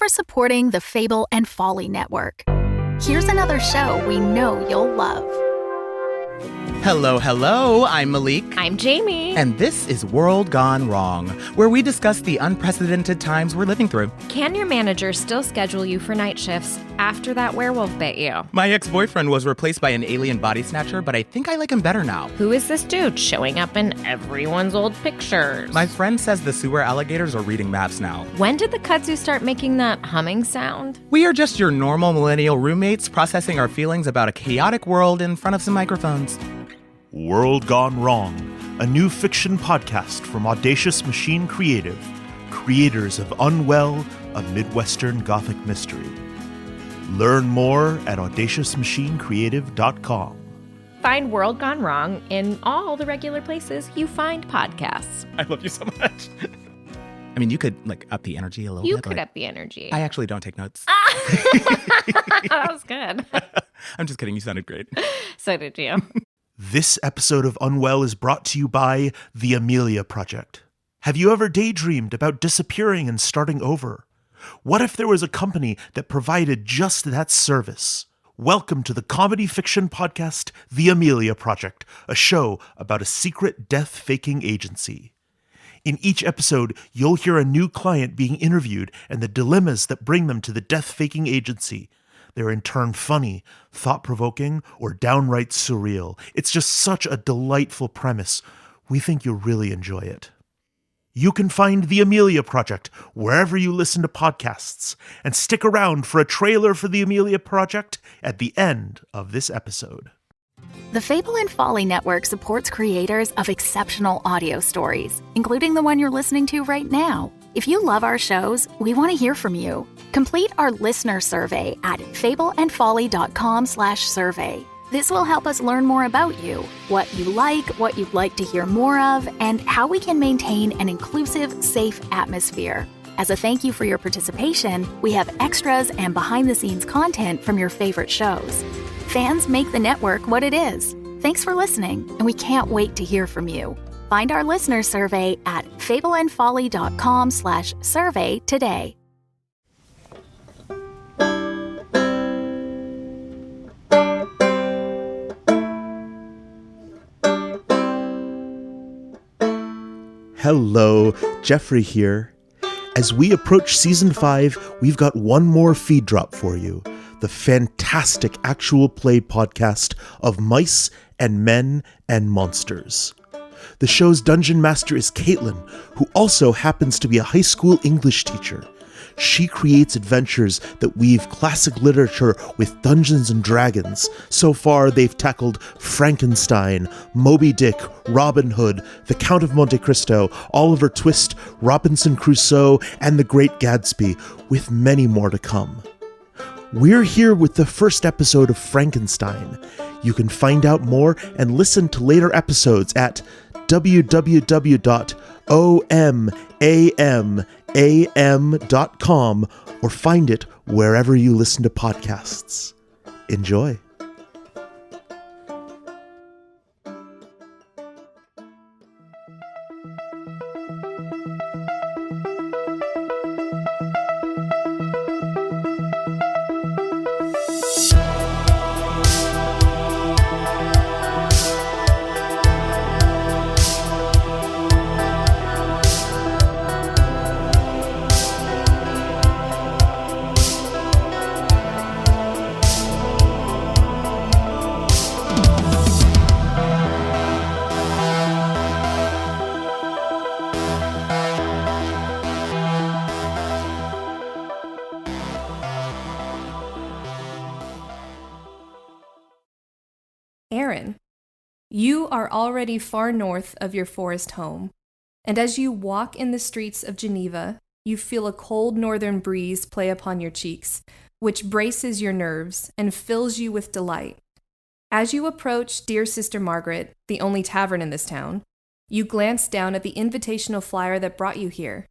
for supporting the Fable and Folly Network. Here's another show we know you'll love. Hello, I'm Malik. I'm Jamie. And this is World Gone Wrong, where we discuss the unprecedented times we're living through. Can your manager still schedule you for night shifts after that werewolf bit you? My ex-boyfriend was replaced by an alien body snatcher, but I think I like him better now. Who is this dude showing up in everyone's old pictures? My friend says the sewer alligators are reading maps now. When did the kudzu start making that humming sound? We are just your normal millennial roommates processing our feelings about a chaotic world in front of some microphones. World Gone Wrong, a new fiction podcast from Audacious Machine Creative, creators of Unwell, a Midwestern Gothic mystery. Learn more at audaciousmachinecreative.com. Find World Gone Wrong in all the regular places you find podcasts. I love you so much. I mean, you could, up the energy a little bit. You could up the energy. I actually don't take notes. That was good. I'm just kidding. You sounded great. So did you. This episode of Unwell is brought to you by The Amelia Project. Have you ever daydreamed about disappearing and starting over? What if there was a company that provided just that service? Welcome to the comedy fiction podcast, The Amelia Project, a show about a secret death-faking agency. In each episode, you'll hear a new client being interviewed and the dilemmas that bring them to the death-faking agency. They're in turn funny, thought-provoking, or downright surreal. It's just such a delightful premise. We think you'll really enjoy it. You can find The Amelia Project wherever you listen to podcasts, and stick around for a trailer for The Amelia Project at the end of this episode. The Fable and Folly Network supports creators of exceptional audio stories, including the one you're listening to right now. If you love our shows, we want to hear from you. Complete our listener survey at fableandfolly.com/survey. This will help us learn more about you, what you like, what you'd like to hear more of, and how we can maintain an inclusive, safe atmosphere. As a thank you for your participation, we have extras and behind-the-scenes content from your favorite shows. Fans make the network what it is. Thanks for listening, and we can't wait to hear from you. Find our listener survey at fableandfolly.com/survey today. Hello, Jeffrey here. As we approach Season 5, we've got one more feed drop for you. The fantastic actual play podcast of Mice and Men and Monsters. The show's dungeon master is Katelyn, who also happens to be a high school English teacher. She creates adventures that weave classic literature with Dungeons and Dragons. So far, they've tackled Frankenstein, Moby Dick, Robin Hood, the Count of Monte Cristo, Oliver Twist, Robinson Crusoe, and the Great Gatsby, with many more to come. We're here with the first episode of Frankenstein. You can find out more and listen to later episodes at www.omam.com or find it wherever you listen to podcasts. Enjoy. Aaron, you are already far north of your forest home, and as you walk in the streets of Geneva, you feel a cold northern breeze play upon your cheeks, which braces your nerves and fills you with delight. As you approach Dear Sister Margaret, the only tavern in this town, you glance down at the invitational flyer that brought you here.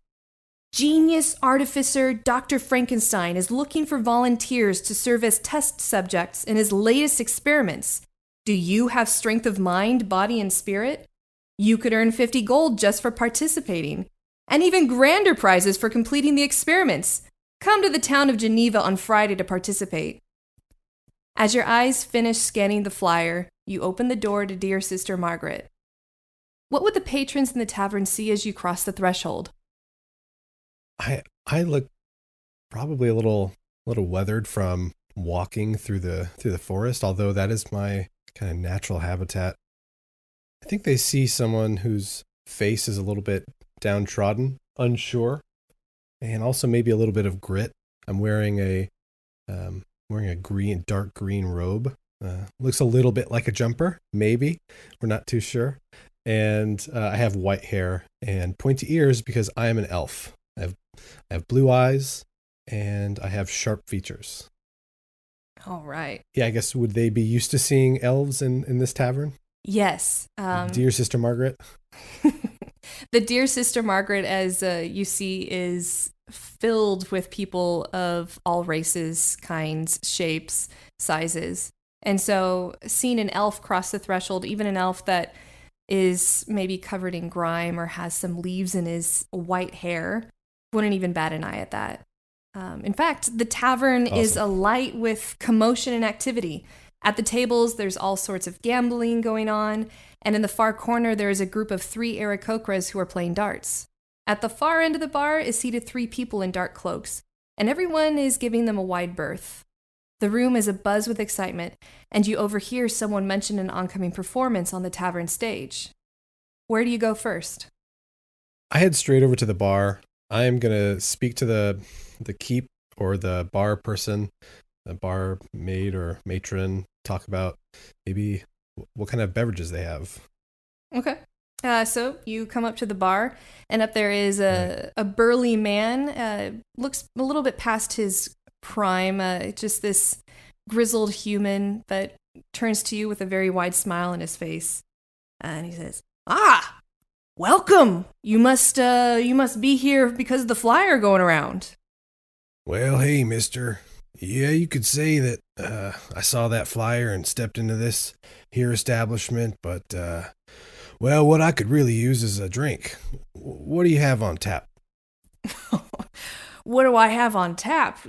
Genius artificer Dr. Frankenstein is looking for volunteers to serve as test subjects in his latest experiments. Do you have strength of mind, body, and spirit? You could earn 50 gold just for participating, and even grander prizes for completing the experiments. come to the town of Geneva on Friday to participate. As your eyes finish scanning the flyer, you open the door to Dear Sister Margaret. What would the patrons in the tavern see as you cross the threshold? I look probably a little weathered from walking through the forest, although that is my kind of natural habitat. I think they see someone whose face is a little bit downtrodden, unsure, and also maybe a little bit of grit. I'm wearing a dark green robe. Looks a little bit like a jumper, maybe. We're not too sure. And I have white hair and pointy ears because I am an elf. I have blue eyes and I have sharp features. All right. Yeah, I guess would they be used to seeing elves in this tavern? Yes. Dear Sister Margaret. The Dear Sister Margaret, as you see, is filled with people of all races, kinds, shapes, sizes. And so seeing an elf cross the threshold, even an elf that is maybe covered in grime or has some leaves in his white hair, wouldn't even bat an eye at that. In fact, the tavern is alight with commotion and activity. At the tables, there's all sorts of gambling going on, and in the far corner, there is a group of 3 Aarakocras who are playing darts. At the far end of the bar is seated 3 people in dark cloaks, and everyone is giving them a wide berth. The room is abuzz with excitement, and you overhear someone mention an oncoming performance on the tavern stage. Where do you go first? I head straight over to the bar. I am going to speak to the keep or the bar person, the bar maid or matron, talk about maybe what kind of beverages they have. Okay. So you come up to the bar, and up there is a burly man, looks a little bit past his prime, just this grizzled human, but turns to you with a very wide smile on his face. And he says, "Ah, welcome. You must be here because of the flyer going around." Well, hey, mister. Yeah, you could say that I saw that flyer and stepped into this here establishment, but, well, what I could really use is a drink. What do you have on tap? What do I have on tap?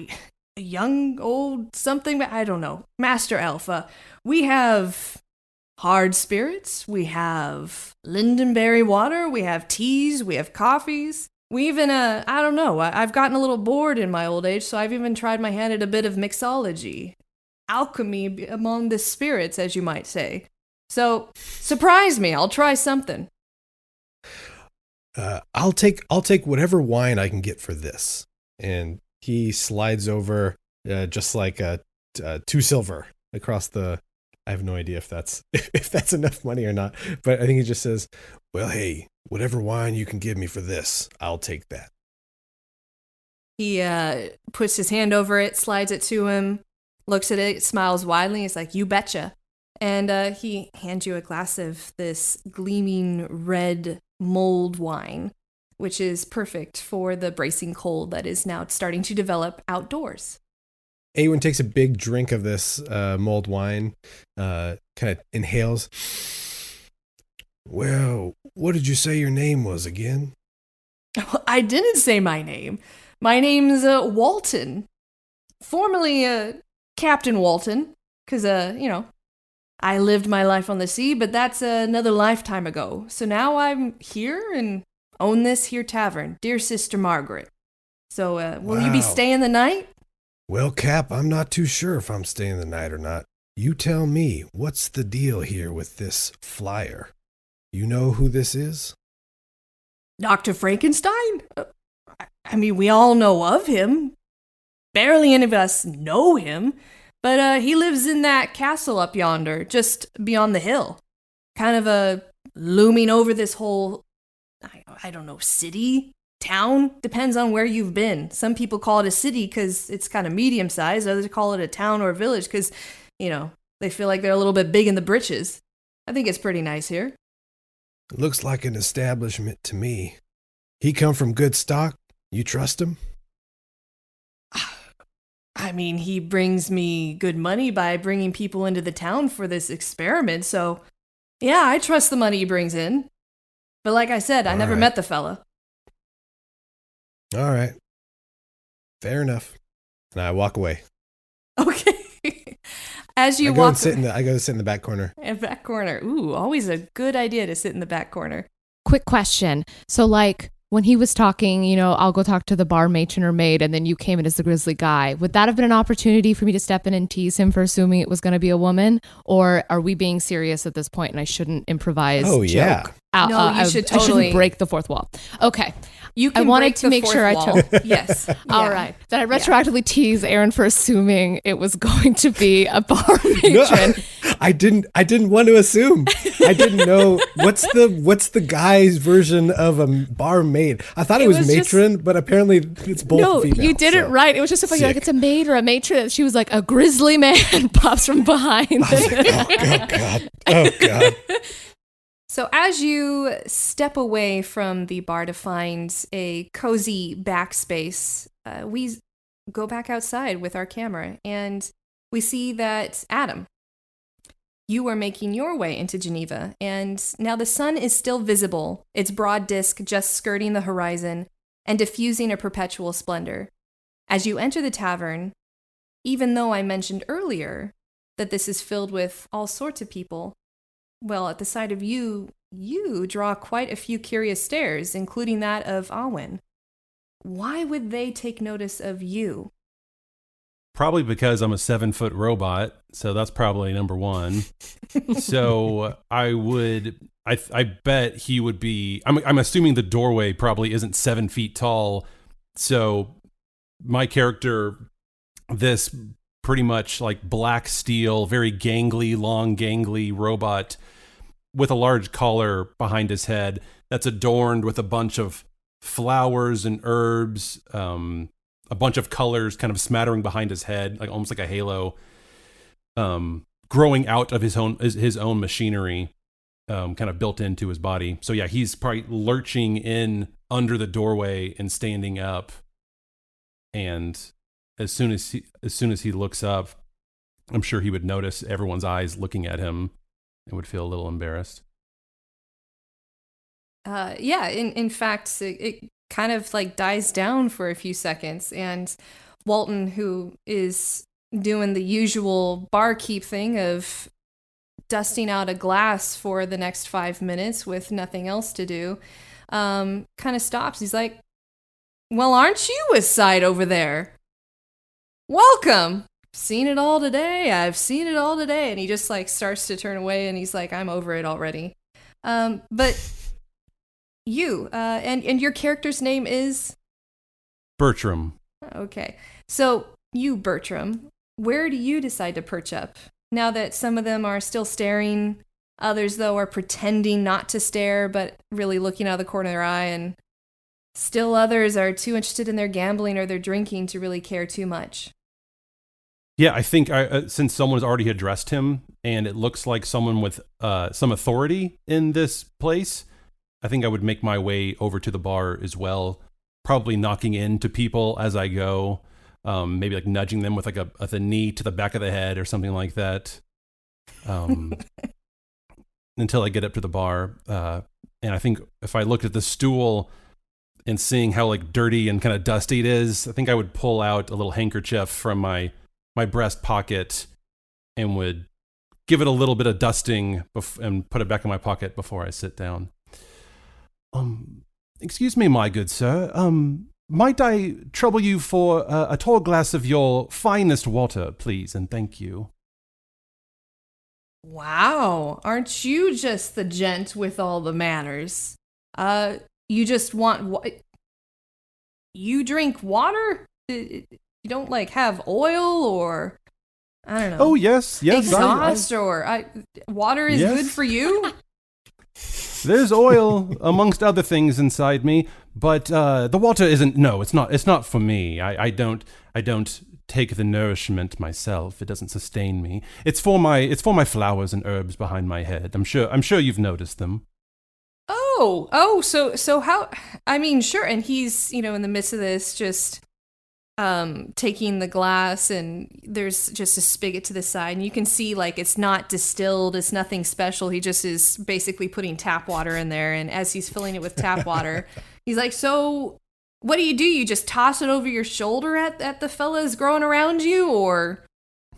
A young, old, something? I don't know. Master Alpha. We have hard spirits. We have lindenberry water. We have teas. We have coffees. We even, I don't know. I've gotten a little bored in my old age, so I've even tried my hand at a bit of mixology. Alchemy among the spirits, as you might say. So, surprise me. I'll try something. I'll take whatever wine I can get for this. And he slides over just like 2 silver across the. I have no idea if that's enough money or not, but I think he just says, "Well, hey, whatever wine you can give me for this, I'll take that." He puts his hand over it, slides it to him, looks at it, smiles widely. He's like, "You betcha." And he hands you a glass of this gleaming red mulled wine, which is perfect for the bracing cold that is now starting to develop outdoors. Awen takes a big drink of this mulled wine, kind of inhales. "Well, what did you say your name was again?" I didn't say my name. My name's Walton. Formerly Captain Walton, because, I lived my life on the sea, but that's another lifetime ago. So now I'm here and own this here tavern, Dear Sister Margaret. So will you be staying the night? "Well, Cap, I'm not too sure if I'm staying the night or not. You tell me, what's the deal here with this flyer? You know who this is?" Dr. Frankenstein? I mean, we all know of him. Barely any of us know him, but he lives in that castle up yonder, just beyond the hill. Kind of looming over this whole, I don't know, city? Town? Depends on where you've been. Some people call it a city because it's kind of medium-sized. Others call it a town or a village because, they feel like they're a little bit big in the britches. I think it's pretty nice here. "It looks like an establishment to me. He come from good stock? You trust him?" I mean, he brings me good money by bringing people into the town for this experiment, so yeah, I trust the money he brings in. But like I said, I never met the fella. All right. Fair enough. And I walk away. Okay. As you I go walk, and sit in the back corner. in the back corner. Ooh, always a good idea to sit in the back corner. Quick question. So like when he was talking, I'll go talk to the bar matron or maid, and then you came in as the grizzly guy. Would that have been an opportunity for me to step in and tease him for assuming it was going to be a woman? Or are we being serious at this point and I shouldn't improvise? Oh, yeah. No, you should I totally- shouldn't break the fourth wall. Okay. You can I wanted break to the make fourth sure wall. I took. Yes. All Yeah. right. Then I retroactively tease Aaron for assuming it was going to be a bar matron. I didn't want to assume. I didn't know what's the guy's version of a barmaid. I thought it was matron, but apparently it's both No, female. you did it right. It was just so funny. Like, it's a maid or a matron. She was like, a grizzly man pops from behind. Oh God. Oh God. So as you step away from the bar to find a cozy backspace, we go back outside with our camera and we see that Adam, you are making your way into Geneva, and now the sun is still visible, its broad disk just skirting the horizon and diffusing a perpetual splendor. As you enter the tavern, even though I mentioned earlier that this is filled with all sorts of people, well, at the sight of you draw quite a few curious stares, including that of Awen. Why would they take notice of you? Probably because I'm a 7-foot robot, so that's probably number one. So I bet he would be. I'm assuming the doorway probably isn't 7 feet tall. So my character, this pretty much like black steel, very long gangly robot with a large collar behind his head that's adorned with a bunch of flowers and herbs, a bunch of colors kind of smattering behind his head, like almost like a halo, growing out of his own machinery, kind of built into his body. So yeah, he's probably lurching in under the doorway and standing up. And as soon as he looks up, I'm sure he would notice everyone's eyes looking at him and would feel a little embarrassed. Yeah, in fact, it kind of like dies down for a few seconds, and Walton, who is doing the usual barkeep thing of dusting out a glass for the next 5 minutes with nothing else to do, kind of stops. He's like, well, aren't you a sight over there? Welcome. Seen it all today. I've seen it all today. And he just like starts to turn away and he's like, I'm over it already. But you, and your character's name is? Bertram. Okay. So you, Bertram, where do you decide to perch up? Now that some of them are still staring, others, though, are pretending not to stare, but really looking out of the corner of their eye, and still others are too interested in their gambling or their drinking to really care too much. Yeah, I think since someone's already addressed him, and it looks like someone with some authority in this place, I think I would make my way over to the bar as well, probably knocking into people as I go, maybe like nudging them with like a knee to the back of the head or something like that, until I get up to the bar. And I think if I looked at the stool and seeing how like dirty and kind of dusty it is, I think I would pull out a little handkerchief from my breast pocket and would give it a little bit of dusting and put it back in my pocket before I sit down. Excuse me, my good sir. Might I trouble you for a tall glass of your finest water, please, and thank you. Wow, aren't you just the gent with all the manners? You just want you drink water? You don't like have oil or I don't know. Oh yes, exhaust or water is Yes. good for you. There's oil amongst other things inside me, but the water isn't. No, it's not. It's not for me. I don't take the nourishment myself. It doesn't sustain me. It's for my flowers and herbs behind my head. I'm sure you've noticed them. So how? I mean, sure. And he's in the midst of this just taking the glass, and there's just a spigot to the side, and you can see like it's not distilled, it's nothing special. He just is basically putting tap water in there, and as he's filling it with tap water, he's like, so What do? You just toss it over your shoulder at the fellas growing around you, or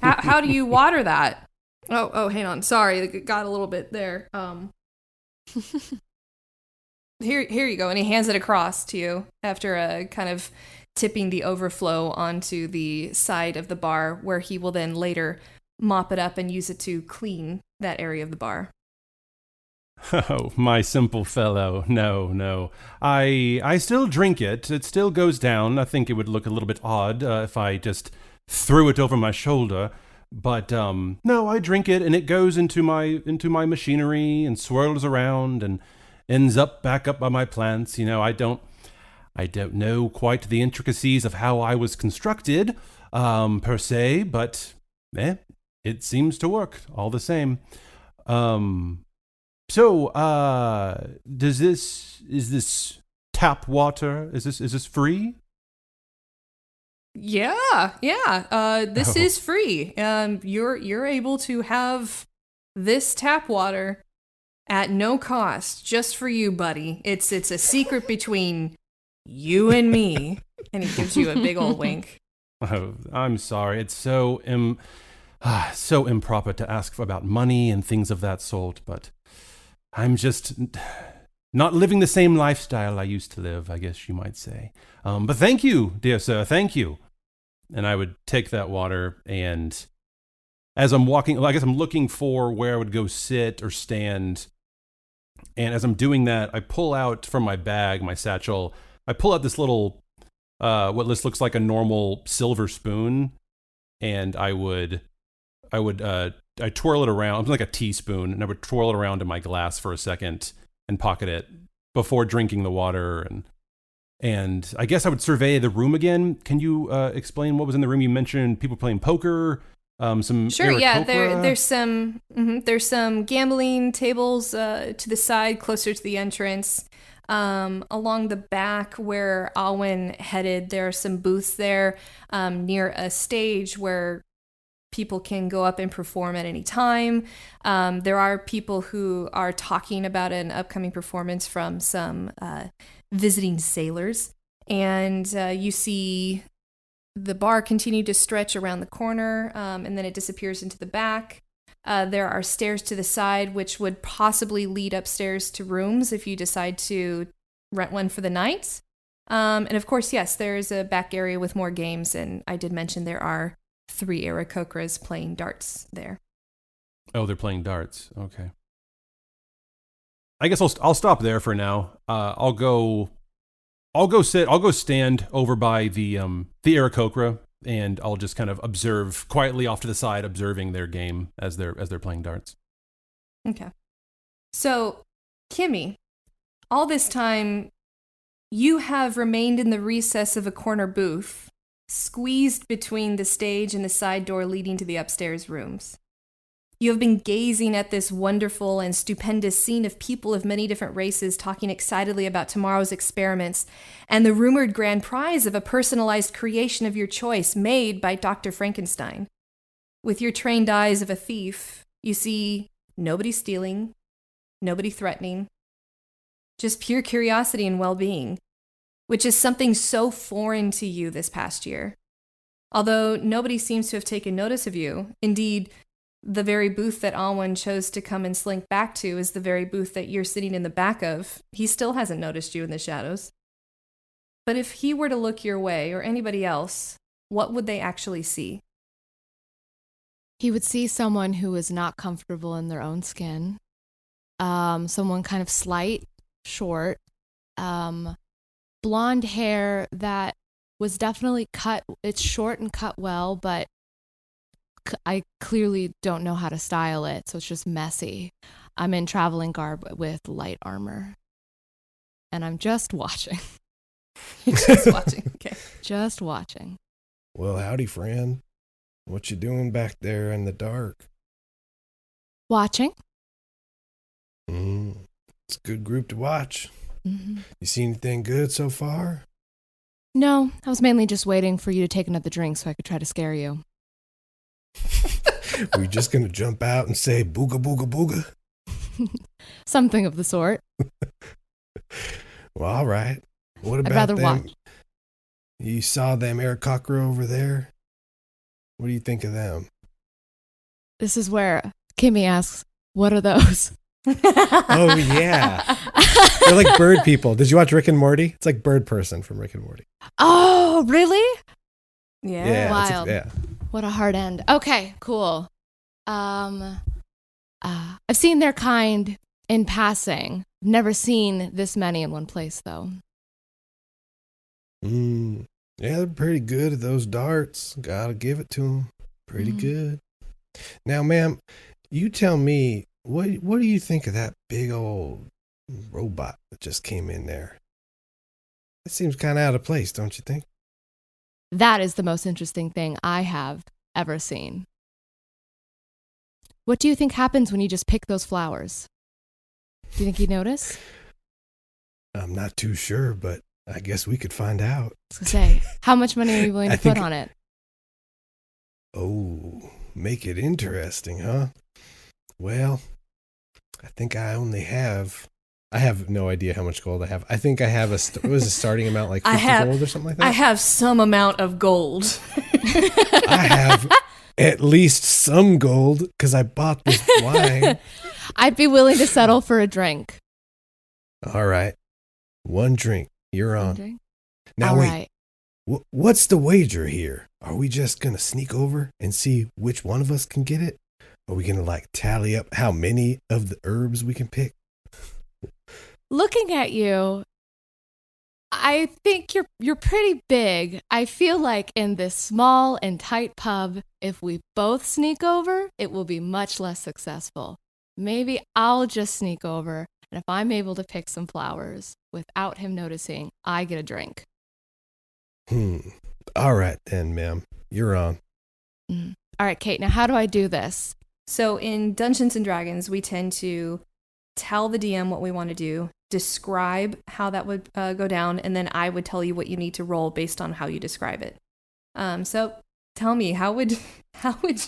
how do you water that? Oh, hang on. Sorry, it got a little bit there. Here you go. And he hands it across to you after kind of tipping the overflow onto the side of the bar, where he will then later mop it up and use it to clean that area of the bar. Oh, my simple fellow. No. I still drink it. It still goes down. I think it would look a little bit odd if I just threw it over my shoulder. But no, I drink it, and it goes into my machinery and swirls around and ends up back up by my plants. You know, I don't know quite the intricacies of how I was constructed, per se, but it seems to work all the same. So, is this tap water? Is this free? Yeah. This is free. You're able to have this tap water at no cost, just for you, buddy. It's a secret between you and me. And he gives you a big old wink. Oh, I'm sorry. It's so improper to ask about money and things of that sort, but I'm just not living the same lifestyle I used to live, I guess you might say. But thank you, dear sir, thank you. And I would take that water, and as I'm walking, I guess I'm looking for where I would go sit or stand. And as I'm doing that, I pull out from my bag, my satchel, I pull out this little, what looks like a normal silver spoon, and I twirl it around. It was like a teaspoon, and I would twirl it around in my glass for a second and pocket it before drinking the water. And I guess I would survey the room again. Can you explain what was in the room? You mentioned people playing poker. Some sure, yeah. Aarakocra. There's some gambling tables to the side, closer to the entrance. Along the back where Awen headed, there are some booths there near a stage where people can go up and perform at any time. There are people who are talking about an upcoming performance from some visiting sailors. And you see the bar continue to stretch around the corner, and then it disappears into the back. There are stairs to the side, which would possibly lead upstairs to rooms if you decide to rent one for the night. And of course, yes, there's a back area with more games. And I did mention there are 3 Aarakocras playing darts there. Oh, they're playing darts. Okay. I guess I'll stop there for now. I'll go stand over by the Aarakocra, and I'll just kind of observe quietly off to the side, observing their game as they're playing darts. Okay. So, Kimmy, all this time, you have remained in the recess of a corner booth, squeezed between the stage and the side door leading to the upstairs rooms. You have been gazing at this wonderful and stupendous scene of people of many different races talking excitedly about tomorrow's experiments and the rumored grand prize of a personalized creation of your choice made by Dr. Frankenstein. With your trained eyes of a thief, you see nobody stealing, nobody threatening, just pure curiosity and well-being, which is something so foreign to you this past year. Although nobody seems to have taken notice of you. Indeed, the very booth that Awen chose to come and slink back to is the very booth that you're sitting in the back of. He still hasn't noticed you in the shadows. But if he were to look your way, or anybody else, what would they actually see? He would see someone who is not comfortable in their own skin. Someone kind of slight, short, blonde hair that was definitely cut. It's short and cut well, but I clearly don't know how to style it, so it's just messy. I'm in traveling garb with light armor, and I'm just watching. Just watching, okay. Just watching. Well, howdy, friend. What you doing back there in the dark? Watching. It's a good group to watch. Mm-hmm. You see anything good so far? No, I was mainly just waiting for you to take another drink so I could try to scare you. Were you just going to jump out and say booga booga booga? Something of the sort. Well, all right. What I'd about rather them? watch. You saw them Aarakocra over there? What do you think of them? This is where Kimmy asks, what are those? Oh, yeah. They're like bird people. Did you watch Rick and Morty? It's like Bird Person from Rick and Morty. Oh, really? Yeah. Wild. Yeah. What a hard end. Okay, cool. I've seen their kind in passing. Never seen this many in one place, though. Yeah, they're pretty good at those darts. Gotta give it to them. Pretty good. Now, ma'am, you tell me, what do you think of that big old robot that just came in there? It seems kind of out of place, don't you think? That is the most interesting thing I have ever seen. What do you think happens when you just pick those flowers? Do you think you'd notice? I'm not too sure, but I guess we could find out. I was gonna say, how much money are you willing to put on it? Oh, make it interesting, huh? Well, I think I have no idea how much gold I have. I think I have what was the starting amount, like 50 gold or something like that? I have some amount of gold. I have at least some gold because I bought this wine. I'd be willing to settle for a drink. All right. One drink. You're on. Drink? Now, all wait. right. What's the wager here? Are we just going to sneak over and see which one of us can get it? Are we going to tally up how many of the herbs we can pick? Looking at you, I think you're pretty big. I feel like in this small and tight pub, if we both sneak over, it will be much less successful. Maybe I'll just sneak over, and if I'm able to pick some flowers without him noticing, I get a drink. All right then, ma'am. You're on. All right, Kate, now how do I do this? So in Dungeons and Dragons, we tend to tell the DM what we want to do, describe how that would go down, and then I would tell you what you need to roll based on how you describe it. So tell me, how would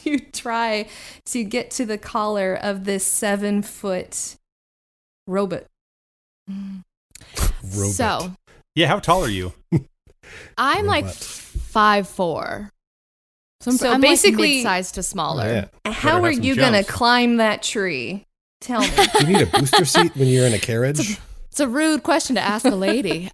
you try to get to the collar of this 7-foot robot? So, Yeah, how tall are you? I'm like 5'4". So I'm basically like mid-sized to smaller. Yeah. How Better are have some you going to jumps. climb that tree? Tell me. Do you need a booster seat when you're in a carriage? It's a rude question to ask a lady.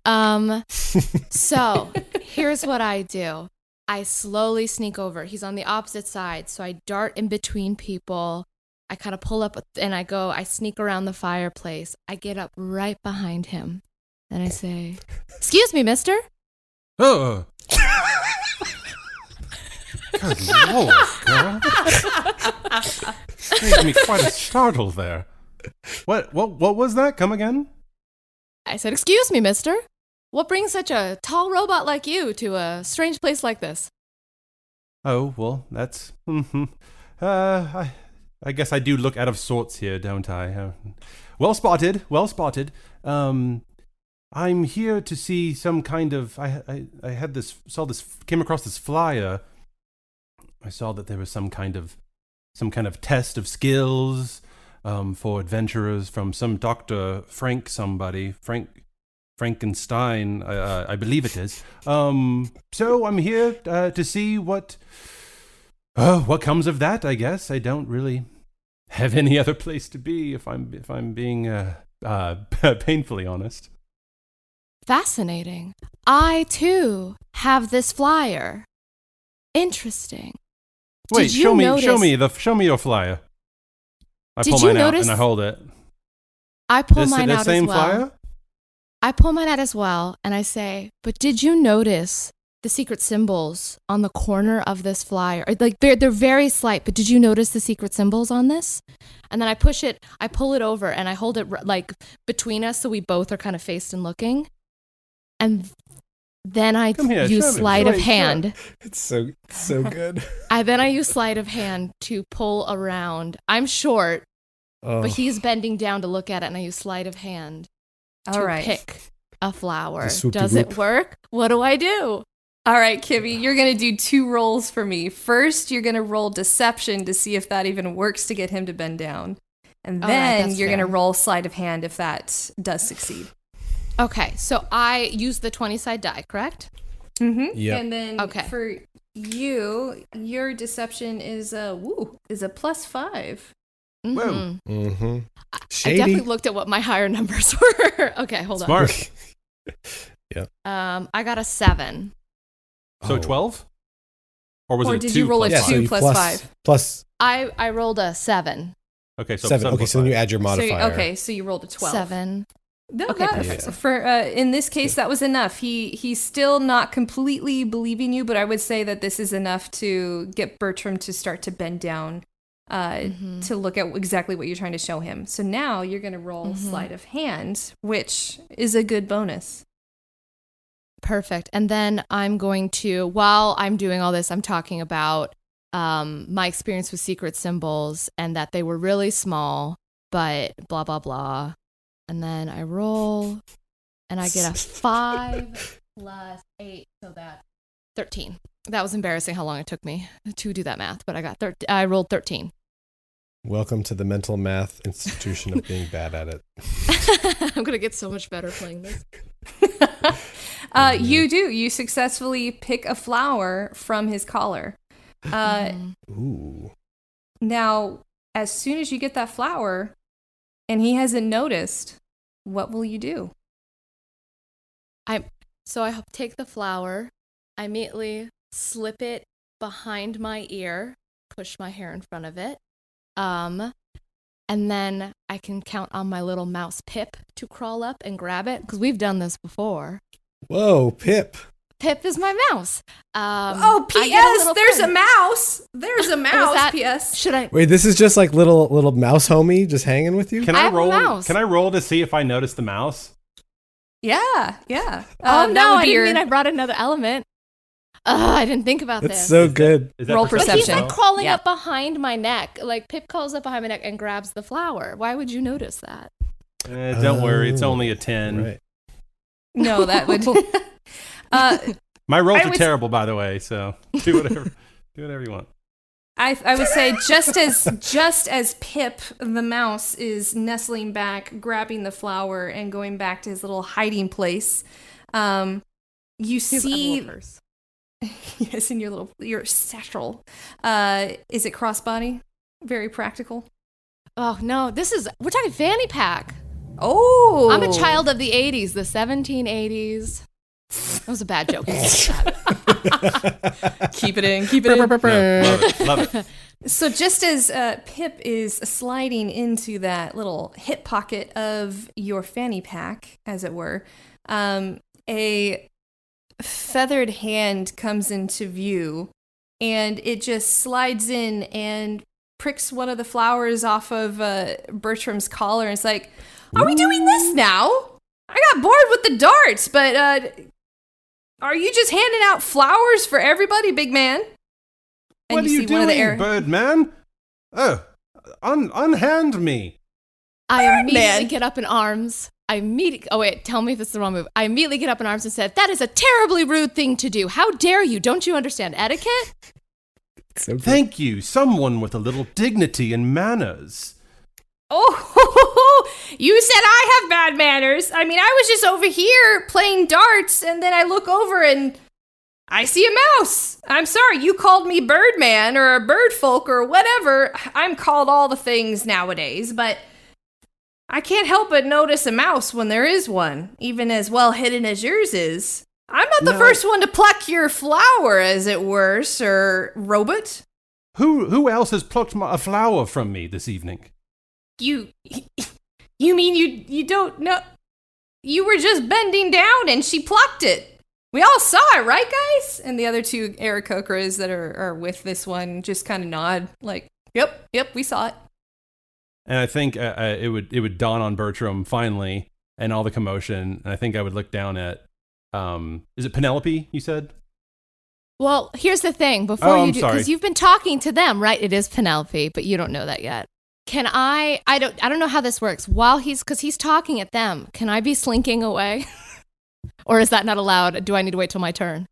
So here's what I do. I slowly sneak over. He's on the opposite side. So I dart in between people. I kind of pull up and I sneak around the fireplace. I get up right behind him. And I say, "Excuse me, mister." Oh. Good Lord, girl. Made me quite a startle there. What was that? Come again? I said, "Excuse me, mister. What brings such a tall robot like you to a strange place like this?" Oh, well, that's... I guess I do look out of sorts here, don't I? Well spotted. I'm here to see some kind of... I came across this flyer. I saw that there was some kind of test of skills for adventurers from some Dr. Frankenstein, I believe it is. So I'm here to see what comes of that. I guess I don't really have any other place to be if I'm being painfully honest. Fascinating. I, too, have this flyer. Interesting. Wait, Did you show me your flyer. I Did pull you mine out notice- and I hold it. I pull mine out same as well. flyer? I pull mine out as well, and I say, "But did you notice the secret symbols on the corner of this flyer? They're very slight, but did you notice the secret symbols on this?" And then I pull it over, and I hold it between us so we both are kind of faced and looking. And then I use sleight of hand. It's so good. Then I use sleight of hand to pull around. I'm short, but he's bending down to look at it, and I use sleight of hand to pick a flower. Does it work? What do I do? All right, Kibby, you're going to do 2 rolls for me. First, you're going to roll deception to see if that even works to get him to bend down. And then you're going to roll sleight of hand if that does succeed. Okay, so I use the 20-side die, correct? Mm-hmm. Yep. And then for you, your deception is a +5. Whoa. Mm-hmm. I Shady. definitely looked at what my higher numbers were. Okay, hold on. Smart. Yep. I got a 7. So 12? Or was it a did 2 you roll a plus 2 5? plus 5? Plus I rolled a 7. Okay, so 7. Okay, plus so then you 5. add your modifier. So you rolled a 12. 7. No, Okay, that- perfect. For in this case, that was enough. He's still not completely believing you, but I would say that this is enough to get Bertram to start to bend down to look at exactly what you're trying to show him. So now you're going to roll sleight of hand, which is a good bonus. Perfect. And then I'm going to, while I'm doing all this, I'm talking about my experience with secret symbols and that they were really small, but blah, blah, blah. And then I roll and I get a 5 plus 8. So that's 13. That was embarrassing how long it took me to do that math, but I rolled 13. Welcome to the mental math institution of being bad at it. I'm going to get so much better playing this. You successfully pick a flower from his collar. Ooh. Now, as soon as you get that flower and he hasn't noticed, what will you do? So I take the flower, I immediately slip it behind my ear, push my hair in front of it, and then I can count on my little mouse Pip to crawl up and grab it, because we've done this before. Whoa, Pip. Pip is my mouse. P.S. There's a mouse. There's a mouse. P.S. Should I? Wait, this is just like little mouse homie just hanging with you? Can I I have a roll? mouse. Can I roll to see if I notice the mouse? Yeah. Oh that no, would I be didn't mean I brought another element. I didn't think about That's this. so good. Is that Roll But he's perception. like crawling Yeah. up behind my neck. Like Pip crawls up behind my neck and grabs the flower. Why would you notice that? Don't worry, it's only a 10. Right. No, that would. My rolls I are would- terrible, by the way. So do whatever you want. I would say just as Pip the mouse is nestling back, grabbing the flower and going back to his little hiding place, you see yes, in your satchel. Is it crossbody? Very practical. Oh no, we're talking fanny pack. Oh, I'm a child of the 80s, the 1780s. That was a bad joke. Keep it in. Keep it in. No, love it. So just as Pip is sliding into that little hip pocket of your fanny pack, as it were, a feathered hand comes into view, and it just slides in and pricks one of the flowers off of Bertram's collar, and it's like, are we doing this now? I got bored with the darts, but are you just handing out flowers for everybody, big man? And What are you see one of the doing, Birdman? Oh, unhand me. I immediately Man. get up in arms. Oh wait, tell me if it's the wrong move. I immediately get up in arms and said, "That is a terribly rude thing to do. How dare you? Don't you understand etiquette?" So good. Thank you, someone with a little dignity and manners. Oh, you said I have bad manners. I mean, I was just over here playing darts, and then I look over and I see a mouse. I'm sorry, you called me Birdman or a Birdfolk or whatever. I'm called all the things nowadays, but I can't help but notice a mouse when there is one, even as well hidden as yours is. I'm not the No. first one to pluck your flower, as it were, Sir Robot. Who else has plucked a flower from me this evening? You mean you don't know? You were just bending down and she plucked it. We all saw it, right, guys? And the other two Aarakocras that are with this one just kind of nod, like, yep, we saw it. And I think it would dawn on Bertram finally, and all the commotion. And I think I would look down at, is it Penelope? You said? Well, here's the thing. Before I'm you do, sorry. because you've been talking to them, right? It is Penelope, but you don't know that yet. Can I don't know how this works. Because he's talking at them, can I be slinking away? Or is that not allowed? Do I need to wait till my turn?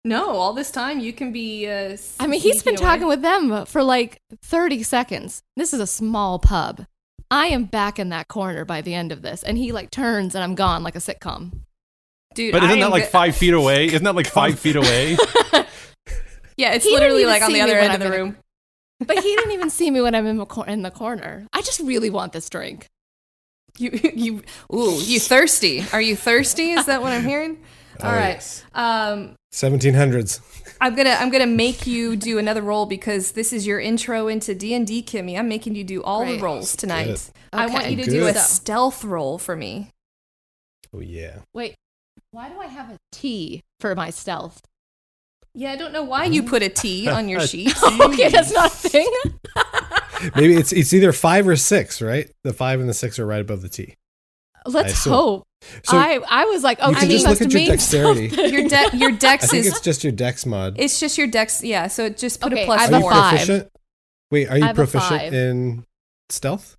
No, all this time you can be. I mean, he's been talking with them for like 30 seconds. This is a small pub. I am back in that corner by the end of this. And he like turns and I'm gone like a sitcom. Dude, But isn't that like 5 feet away? Isn't that like 5 feet away? Yeah, it's He didn't literally even like on see the me other when end of I'm the in a- room. But he didn't even see me when I'm in the corner. I just really want this drink. You thirsty? Are you thirsty? Is that what I'm hearing? All right. Yes. I'm 1700s. gonna make you do another roll because this is your intro into D&D, Kimmy. I'm making you do all the Great. rolls tonight. Good. I want Okay. you to do a Good. stealth roll for me. Oh, yeah. Wait, why do I have a T for my stealth? Yeah, I don't know why you put a T on your sheet. Okay, that's not a thing. Maybe it's either 5 or 6, right? The 5 and the 6 are right above the T. I Let's assume. hope. So I was like, oh, you can T just must look at your mean dexterity. something. Your I dex think is it's just your dex mod. it's just your dex. Yeah, so just put Okay, a plus I have Are a you 4. 5. proficient? Wait, are I you have a proficient 5. in stealth?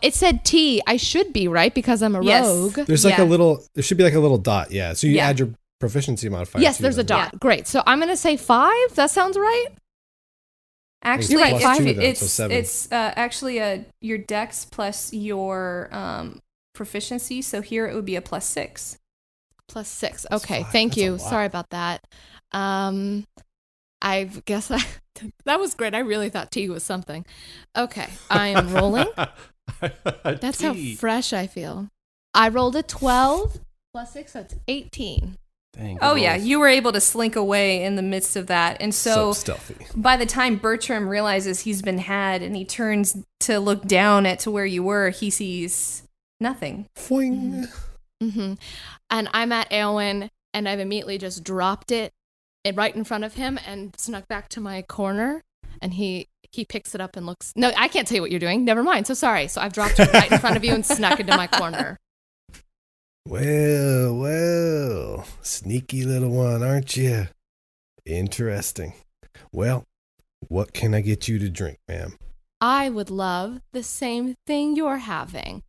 It said T. I should be, right? Because I'm a Yes. rogue. There should be like a little dot, yeah. So you Yeah. add your proficiency modifier. Yes, to there's a that. dot. Great. So I'm going to say 5. That sounds right. Actually, You're right, plus 2 then, it's so 7. it's actually your dex plus your proficiency. So here it would be a plus 6. Plus 6. Okay, 5. thank That's a you. lot. Sorry about that. I guess that was great. I really thought T was something. Okay, I am rolling. That's how fresh I feel. I rolled a 12 plus 6, so it's 18. Dang, Oh good yeah, rolls. you were able to slink away in the midst of that, and so stealthy. by the time Bertram realizes he's been had and he turns to look down at to where you were, he sees nothing. Foing. Mm-hmm. And I'm at Awen, and I've immediately just dropped it right in front of him and snuck back to my corner. And he picks it up and looks. No, I can't tell you what you're doing. Never mind. So sorry. So I've dropped it right in front of you and snuck into my corner. Well, sneaky little one, aren't you? Interesting. Well, what can I get you to drink, ma'am? I would love the same thing you're having.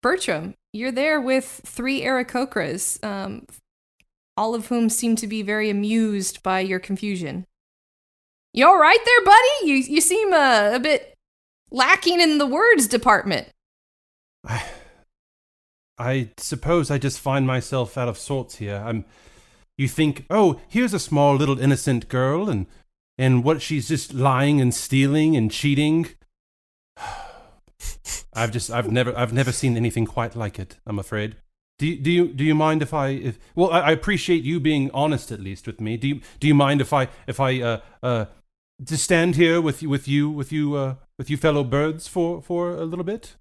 Bertram, you're there with 3 Aarakocras, all of whom seem to be very amused by your confusion. You all right there, buddy? You seem a bit lacking in the words department. I suppose I just find myself out of sorts here. You think, oh, here's a small little innocent girl, and what she's just lying and stealing and cheating. I've never seen anything quite like it, I'm afraid. Do you mind if I appreciate you being honest at least with me. Do you mind if I just stand here with you fellow birds for a little bit?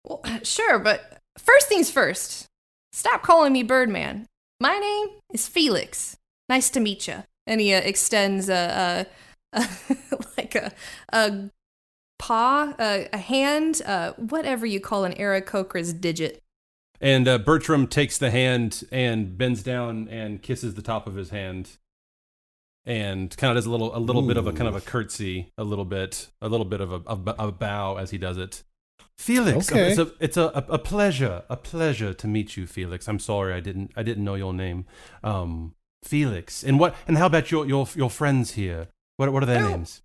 Well, sure, but first things first. Stop calling me Birdman. My name is Felix. Nice to meet you. And he extends a paw, a hand, whatever you call an Aarakocra's digit. And Bertram takes the hand and bends down and kisses the top of his hand, and kind of does a little bit of a kind of a curtsy, a little bit of a bow as he does it. Felix, Okay. it's a pleasure to meet you, Felix. I'm sorry I didn't know your name, Felix. And how about your friends here? What are their names?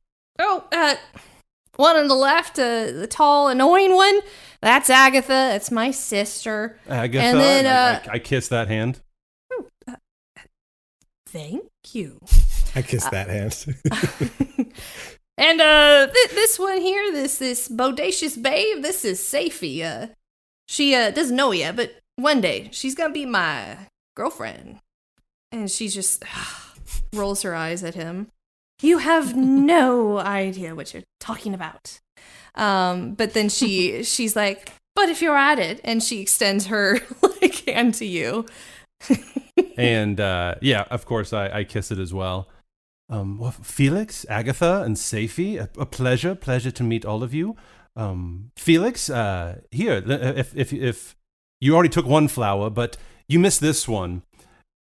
One on the left, the tall, annoying one, that's Agatha. That's my sister. Agatha. And then, I kiss that hand. Thank you. I kissed that hand. And this one here, this bodacious babe, this is Safie. She doesn't know yet, but one day she's gonna be my girlfriend. And she just rolls her eyes at him. You have no idea what you're talking about. But then she's like, but if you're at it, and she extends her hand to you. And of course I kiss it as well. Felix, Agatha, and Safie, a pleasure to meet all of you. Felix, here, if you already took one flower, but you missed this one.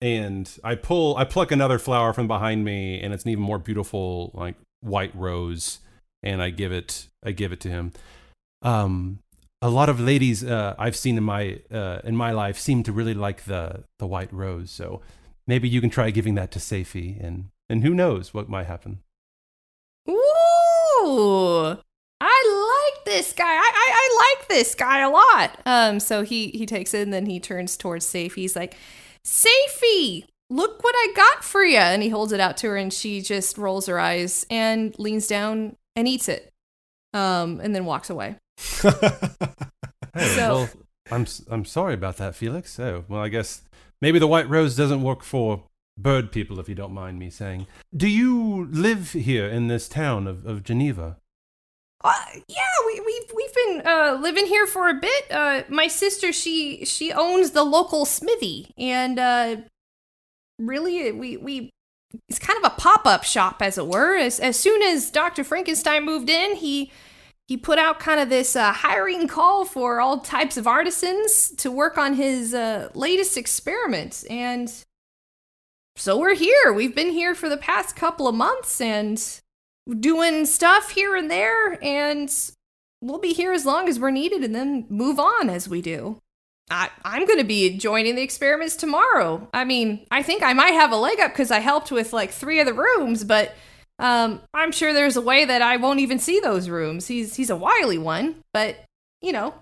And I pluck another flower from behind me, and it's an even more beautiful, like, white rose, and I give it to him. A lot of ladies I've seen in my life seem to really like the white rose, so maybe you can try giving that to Safie, and who knows what might happen. Ooh, I like this guy. I like this guy a lot. So he takes it and then he turns towards Safe. He's like, Safey, look what I got for you. And he holds it out to her and she just rolls her eyes and leans down and eats it. And then walks away. Hey, well, I'm sorry about that, Felix. Oh, well, I guess maybe the White Rose doesn't work for bird people, if you don't mind me saying. Do you live here in this town of Geneva? Yeah, we've been living here for a bit. My sister, she owns the local smithy, and really, we it's kind of a pop-up shop, as it were. As soon as Dr. Frankenstein moved in, he put out kind of this hiring call for all types of artisans to work on his latest experiment. And so we're here. We've been here for the past couple of months and doing stuff here and there. And we'll be here as long as we're needed and then move on as we do. I'm going to be joining the experiments tomorrow. I mean, I think I might have a leg up because I helped with like 3 of the rooms, but I'm sure there's a way that I won't even see those rooms. He's a wily one, but, you know,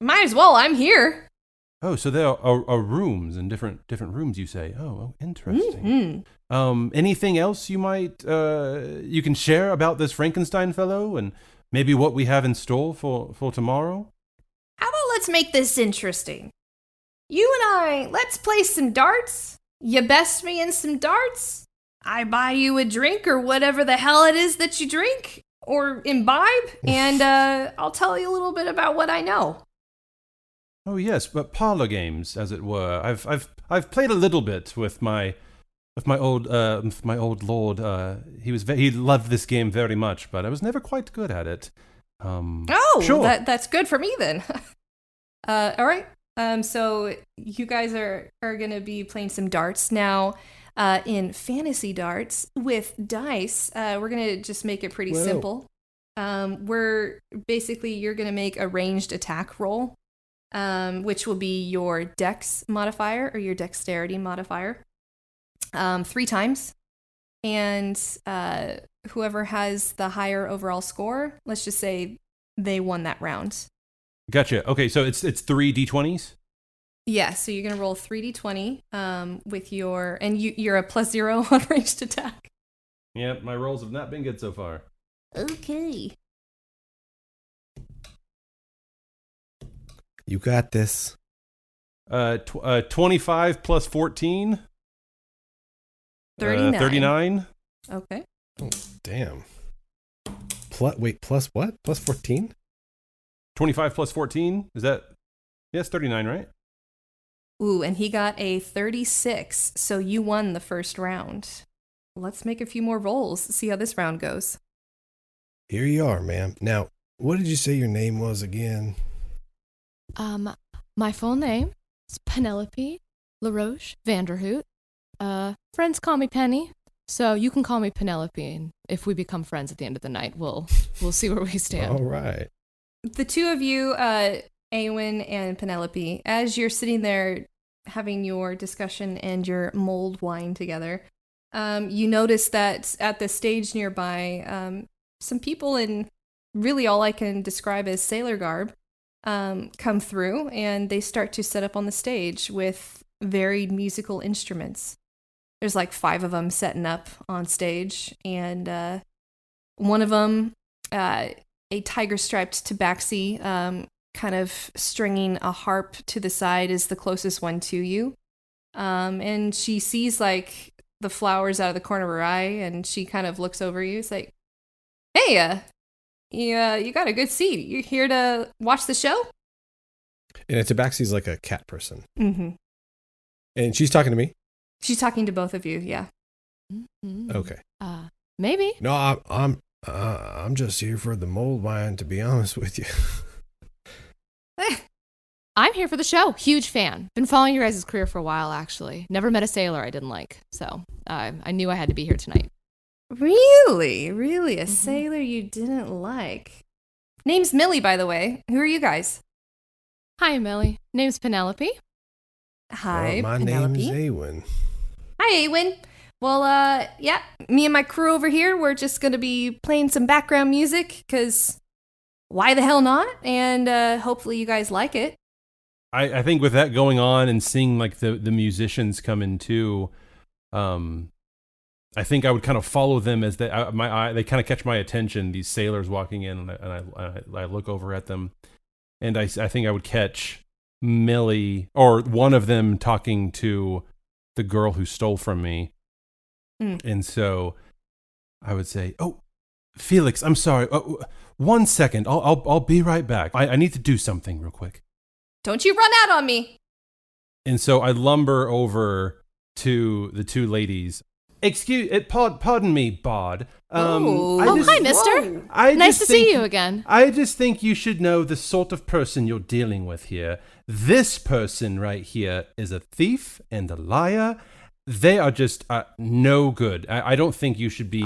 might as well. I'm here. Oh, so there are rooms and different rooms, you say? Oh, interesting. Mm-hmm. Anything else you might you can share about this Frankenstein fellow and maybe what we have in store for tomorrow? How about let's make this interesting? You and I, let's play some darts. You best me in some darts. I buy you a drink or whatever the hell it is that you drink or imbibe, and I'll tell you a little bit about what I know. Oh yes, but parlor games, as it were. I've played a little bit with my old lord. He loved this game very much, but I was never quite good at it. Sure. That's good for me then. All right. So you guys are going to be playing some darts now. In fantasy darts with dice, we're going to just make it pretty simple. You're going to make a ranged attack roll, which will be your dex modifier or your dexterity modifier, 3 times. And whoever has the higher overall score, let's just say they won that round. Gotcha. Okay, so it's 3 d20s? Yeah, so you're going to roll 3d20 with your... And you're a +0 on ranged attack. Yep, my rolls have not been good so far. Okay. You got this. 25 plus 14? 39. 39? Okay. Oh, damn. Plus what? Plus 14? 25 plus 14? Is that... Yes, 39, right? Ooh, and he got a 36, so you won the first round. Let's make a few more rolls, see how this round goes. Here you are, ma'am. Now, what did you say your name was again? My full name is Penelope LaRoche Vanderhoot. Friends call me Penny, so you can call me Penelope, and if we become friends at the end of the night, we'll see where we stand. All right. The two of you, Awen and Penelope, as you're sitting there having your discussion and your mulled wine together, you notice that at the stage nearby, some people in really all I can describe as sailor garb come through, and they start to set up on the stage with varied musical instruments. There's like 5 of them setting up on stage, and one of them, a tiger-striped tabaxi, kind of stringing a harp to the side is the closest one to you. And she sees like the flowers out of the corner of her eye, and she kind of looks over you. It's like, hey, you got a good seat. You here to watch the show? And a tabaxi's like a cat person. Mm-hmm. And she's talking to me? She's talking to both of you, yeah. Mm-hmm. Okay. Maybe. No, I'm just here for the mulled wine, to be honest with you. I'm here for the show. Huge fan. Been following your guys' career for a while, actually. Never met a sailor I didn't like, so I knew I had to be here tonight. Really? Really? A sailor you didn't like? Name's Millie, by the way. Who are you guys? Hi, Millie. Name's Penelope. Hi, my Penelope. name's Awen. Hi, Awen. Well, yeah, me and my crew over here, we're just going to be playing some background music, because why the hell not? And hopefully you guys like it. I think with that going on and seeing like the musicians come in too, I think I would kind of follow them as they kind of catch my attention. These sailors walking in, and I look over at them, and I think I would catch Millie or one of them talking to the girl who stole from me, and so I would say, "Oh, Felix, I'm sorry. 1 second, I'll be right back. I need to do something real quick." Don't you run out on me. And so I lumber over to the two ladies. Pardon me, Bard. Hi, mister. Nice to see you again. I just think you should know the sort of person you're dealing with here. This person right here is a thief and a liar. They are just no good. I don't think you should be.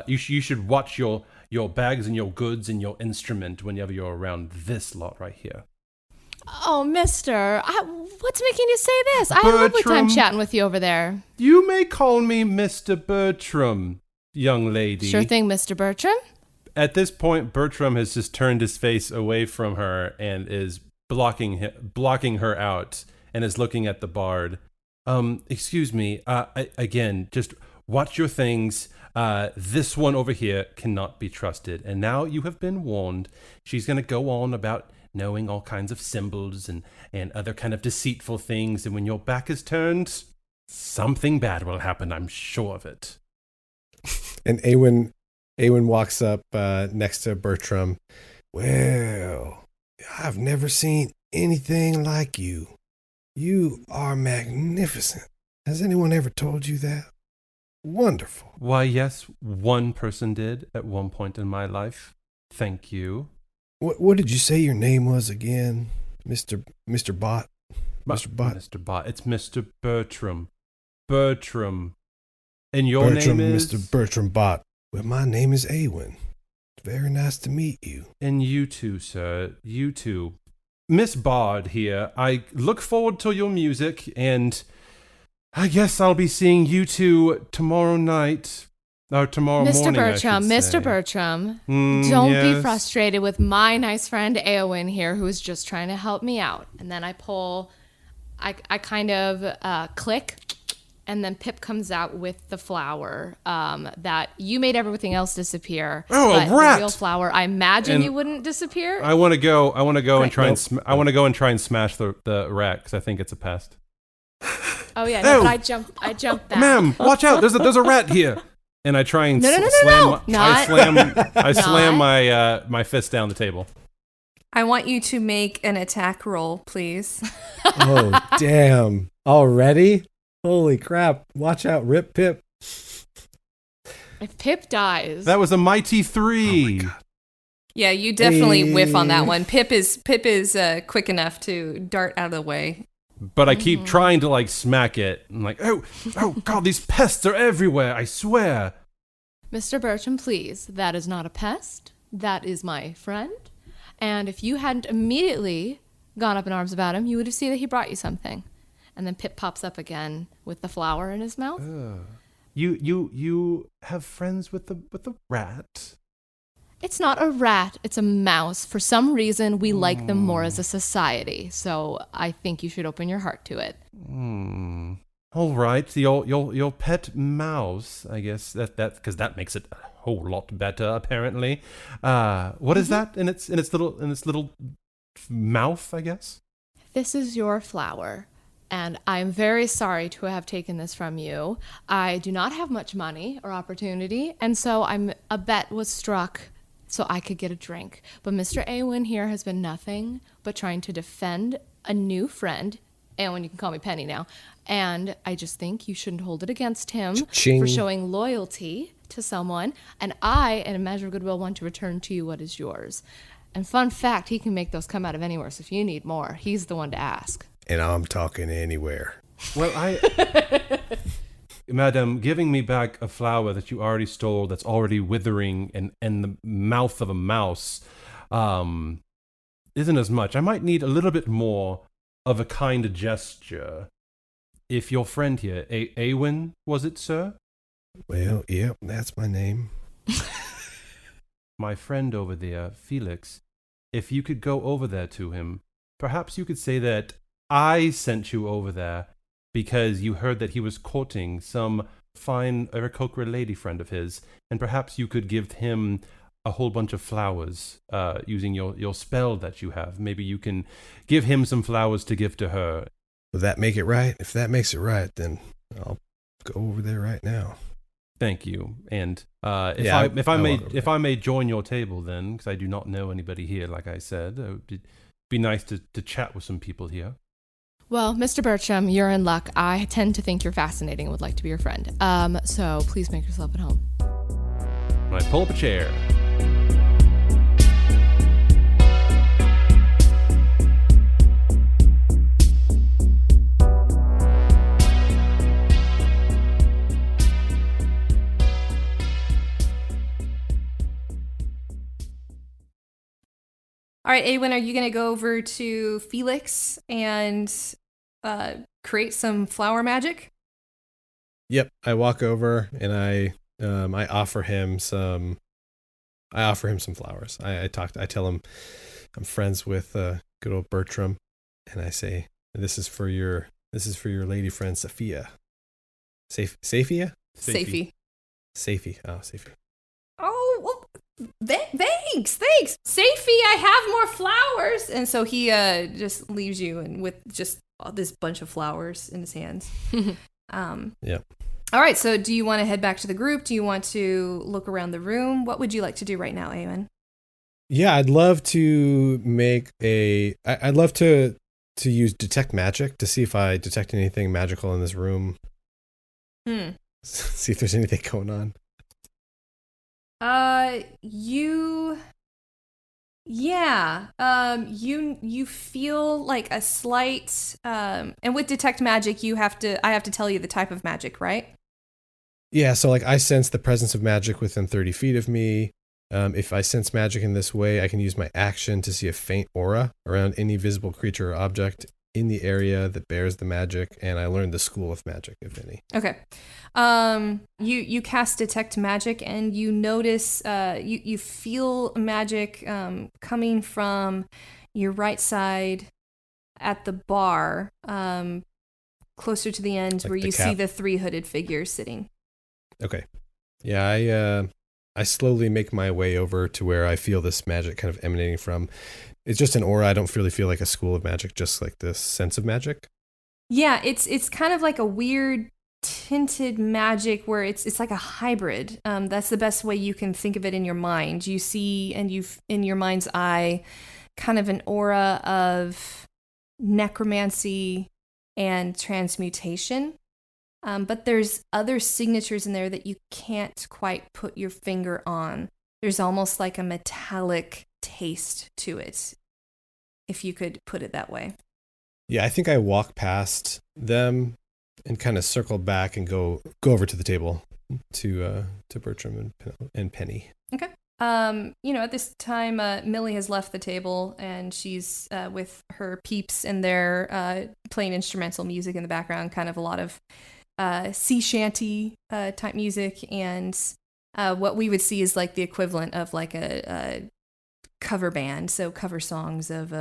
You should watch your bags and your goods and your instrument whenever you're around this lot right here. Oh, mister, what's making you say this? I had a lovely time chatting with you over there. You may call me Mr. Bertram, young lady. Sure thing, Mr. Bertram. At this point, Bertram has just turned his face away from her and is blocking her out and is looking at the bard. Excuse me, again, just watch your things. This one over here cannot be trusted. And now you have been warned. She's going to go on about knowing all kinds of symbols and other kind of deceitful things. And when your back is turned, something bad will happen, I'm sure of it. And Awen walks up next to Bertram. Well, I've never seen anything like you. You are magnificent. Has anyone ever told you that? Wonderful. Why, yes, one person did at one point in my life. Thank you. What did you say your name was again, Mr. Bot? Mr. Bot? Mr. Bot. It's Mr. Bertram. Bertram. And your name is? Mr. Bertram Bot. Well, my name is Awen. Very nice to meet you. And you too, sir. You too. Miss Bard here. I look forward to your music, and I guess I'll be seeing you two tomorrow night. Or tomorrow morning, Mr. Bertram, don't be frustrated with my nice friend Awen here, who is just trying to help me out. And then I kind of click, and then Pip comes out with the flower that you made everything else disappear. Oh, but a rat! The real flower, I imagine you wouldn't disappear. I want to go and try and smash the rat because I think it's a pest. Oh yeah, no, but I jumped back. Ma'am, watch out! There's a rat here. And I try and slam my fist down the table. I want you to make an attack roll, please. Oh, damn. Already? Holy crap. Watch out, Rip Pip. If Pip dies. That was a mighty 3. Oh my God. Yeah, you definitely whiff on that one. Pip is quick enough to dart out of the way. But I keep trying to like smack it. I'm like, oh God, these pests are everywhere, I swear. Mr. Bertram, please, that is not a pest. That is my friend. And if you hadn't immediately gone up in arms about him, you would have seen that he brought you something. And then Pip pops up again with the flower in his mouth. You have friends with the rat? It's not a rat, it's a mouse. For some reason, we like them more as a society. So I think you should open your heart to it. All right, your pet mouse, I guess that because that makes it a whole lot better. Apparently, what is that in its little mouth? I guess this is your flower, and I'm very sorry to have taken this from you. I do not have much money or opportunity, and so a bet was struck so I could get a drink. But Mr. Awen here has been nothing but trying to defend a new friend. Awen, you can call me Penny now. And I just think you shouldn't hold it against him for showing loyalty to someone. And I, in a measure of goodwill, want to return to you what is yours. And fun fact, he can make those come out of anywhere. So if you need more, he's the one to ask. And I'm talking anywhere. Well, Madam, giving me back a flower that you already stole, that's already withering in the mouth of a mouse, isn't as much. I might need a little bit more of a kind gesture. If your friend here, Awen, was it, sir? Well, yeah, that's my name. My friend over there, Felix, if you could go over there to him, perhaps you could say that I sent you over there because you heard that he was courting some fine Aarakocra lady friend of his, and perhaps you could give him a whole bunch of flowers using your spell that you have. Maybe you can give him some flowers to give to her. Will that make it right? If that makes it right, then I'll go over there right now. Thank you. And Yeah, if I I may join your table then, because I do not know anybody here, like I said, it would be nice to chat with some people here. Well, Mr. Bertram, you're in luck. I tend to think you're fascinating and would like to be your friend. So please make yourself at home. And I pull up a chair. All right, Awen, are you going to go over to Felix and create some flower magic? Yep, I walk over and I offer him some flowers. I tell him I'm friends with good old Bertram, and I say this is for your lady friend Sophia. Safia? Safie. Safie. Oh, Safie. Oh, well, thanks. Safie, I have more flowers. And so he just leaves you and with just this bunch of flowers in his hands. Yeah. All right, so do you want to head back to the group? Do you want to look around the room? What would you like to do right now, Awen? Yeah, I'd love to I'd love to use detect magic to see if I detect anything magical in this room. See if there's anything going on. You feel like a slight and with detect magic I have to tell you the type of magic, right? Yeah, so like I sense the presence of magic within 30 feet of me. If I sense magic in this way, I can use my action to see a faint aura around any visible creature or object in the area that bears the magic, and I learned the school of magic, if any. Okay. You cast detect magic, and you notice you feel magic coming from your right side at the bar, closer to the end, like where you see the three hooded figures sitting. Okay. Yeah, I slowly make my way over to where I feel this magic kind of emanating from. It's just an aura. I don't really feel like a school of magic, just like this sense of magic. Yeah, it's kind of like a weird tinted magic where it's like a hybrid. That's the best way you can think of it in your mind. You see, and you've in your mind's eye, kind of an aura of necromancy and transmutation. But there's other signatures in there that you can't quite put your finger on. There's almost like a metallic taste to it, if you could put it that way. Yeah, I think I walk past them and kind of circle back and go over to the table to Bertram and Penny. Okay. At this time, Millie has left the table and she's with her peeps and they're playing instrumental music in the background, kind of a lot of sea shanty type music, and what we would see is like the equivalent of like a cover band, so cover songs of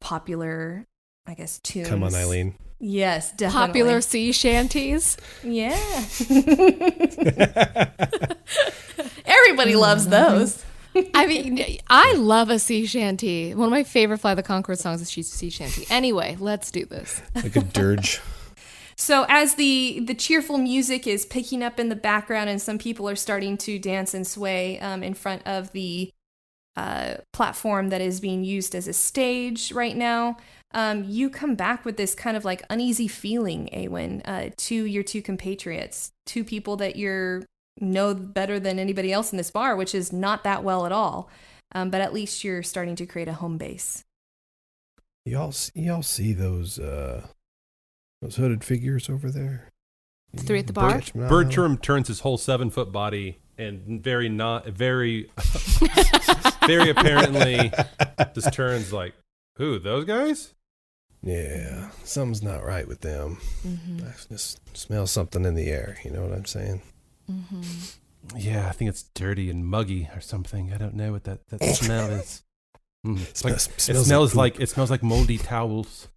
popular, I guess, tunes. Come on, Eileen. Yes, definitely. Popular sea shanties. Yeah. Everybody loves those. I mean, I love a sea shanty. One of my favorite Fly the Conchords songs is sea shanty. Anyway, let's do this. Like a dirge. So as the cheerful music is picking up in the background and some people are starting to dance and sway in front of the platform that is being used as a stage right now, you come back with this kind of like uneasy feeling, Awen, to your two compatriots, two people that you know better than anybody else in this bar, which is not that well at all. But at least you're starting to create a home base. Y'all see those hooded figures over there? The three at the bar? Bertram turns his whole 7-foot body and very apparently just turns like, who, those guys? Yeah, something's not right with them. Mm-hmm. I just smell something in the air, you know what I'm saying? Mm-hmm. Yeah, I think it's dirty and muggy or something. I don't know what that smell is. It smells like moldy towels.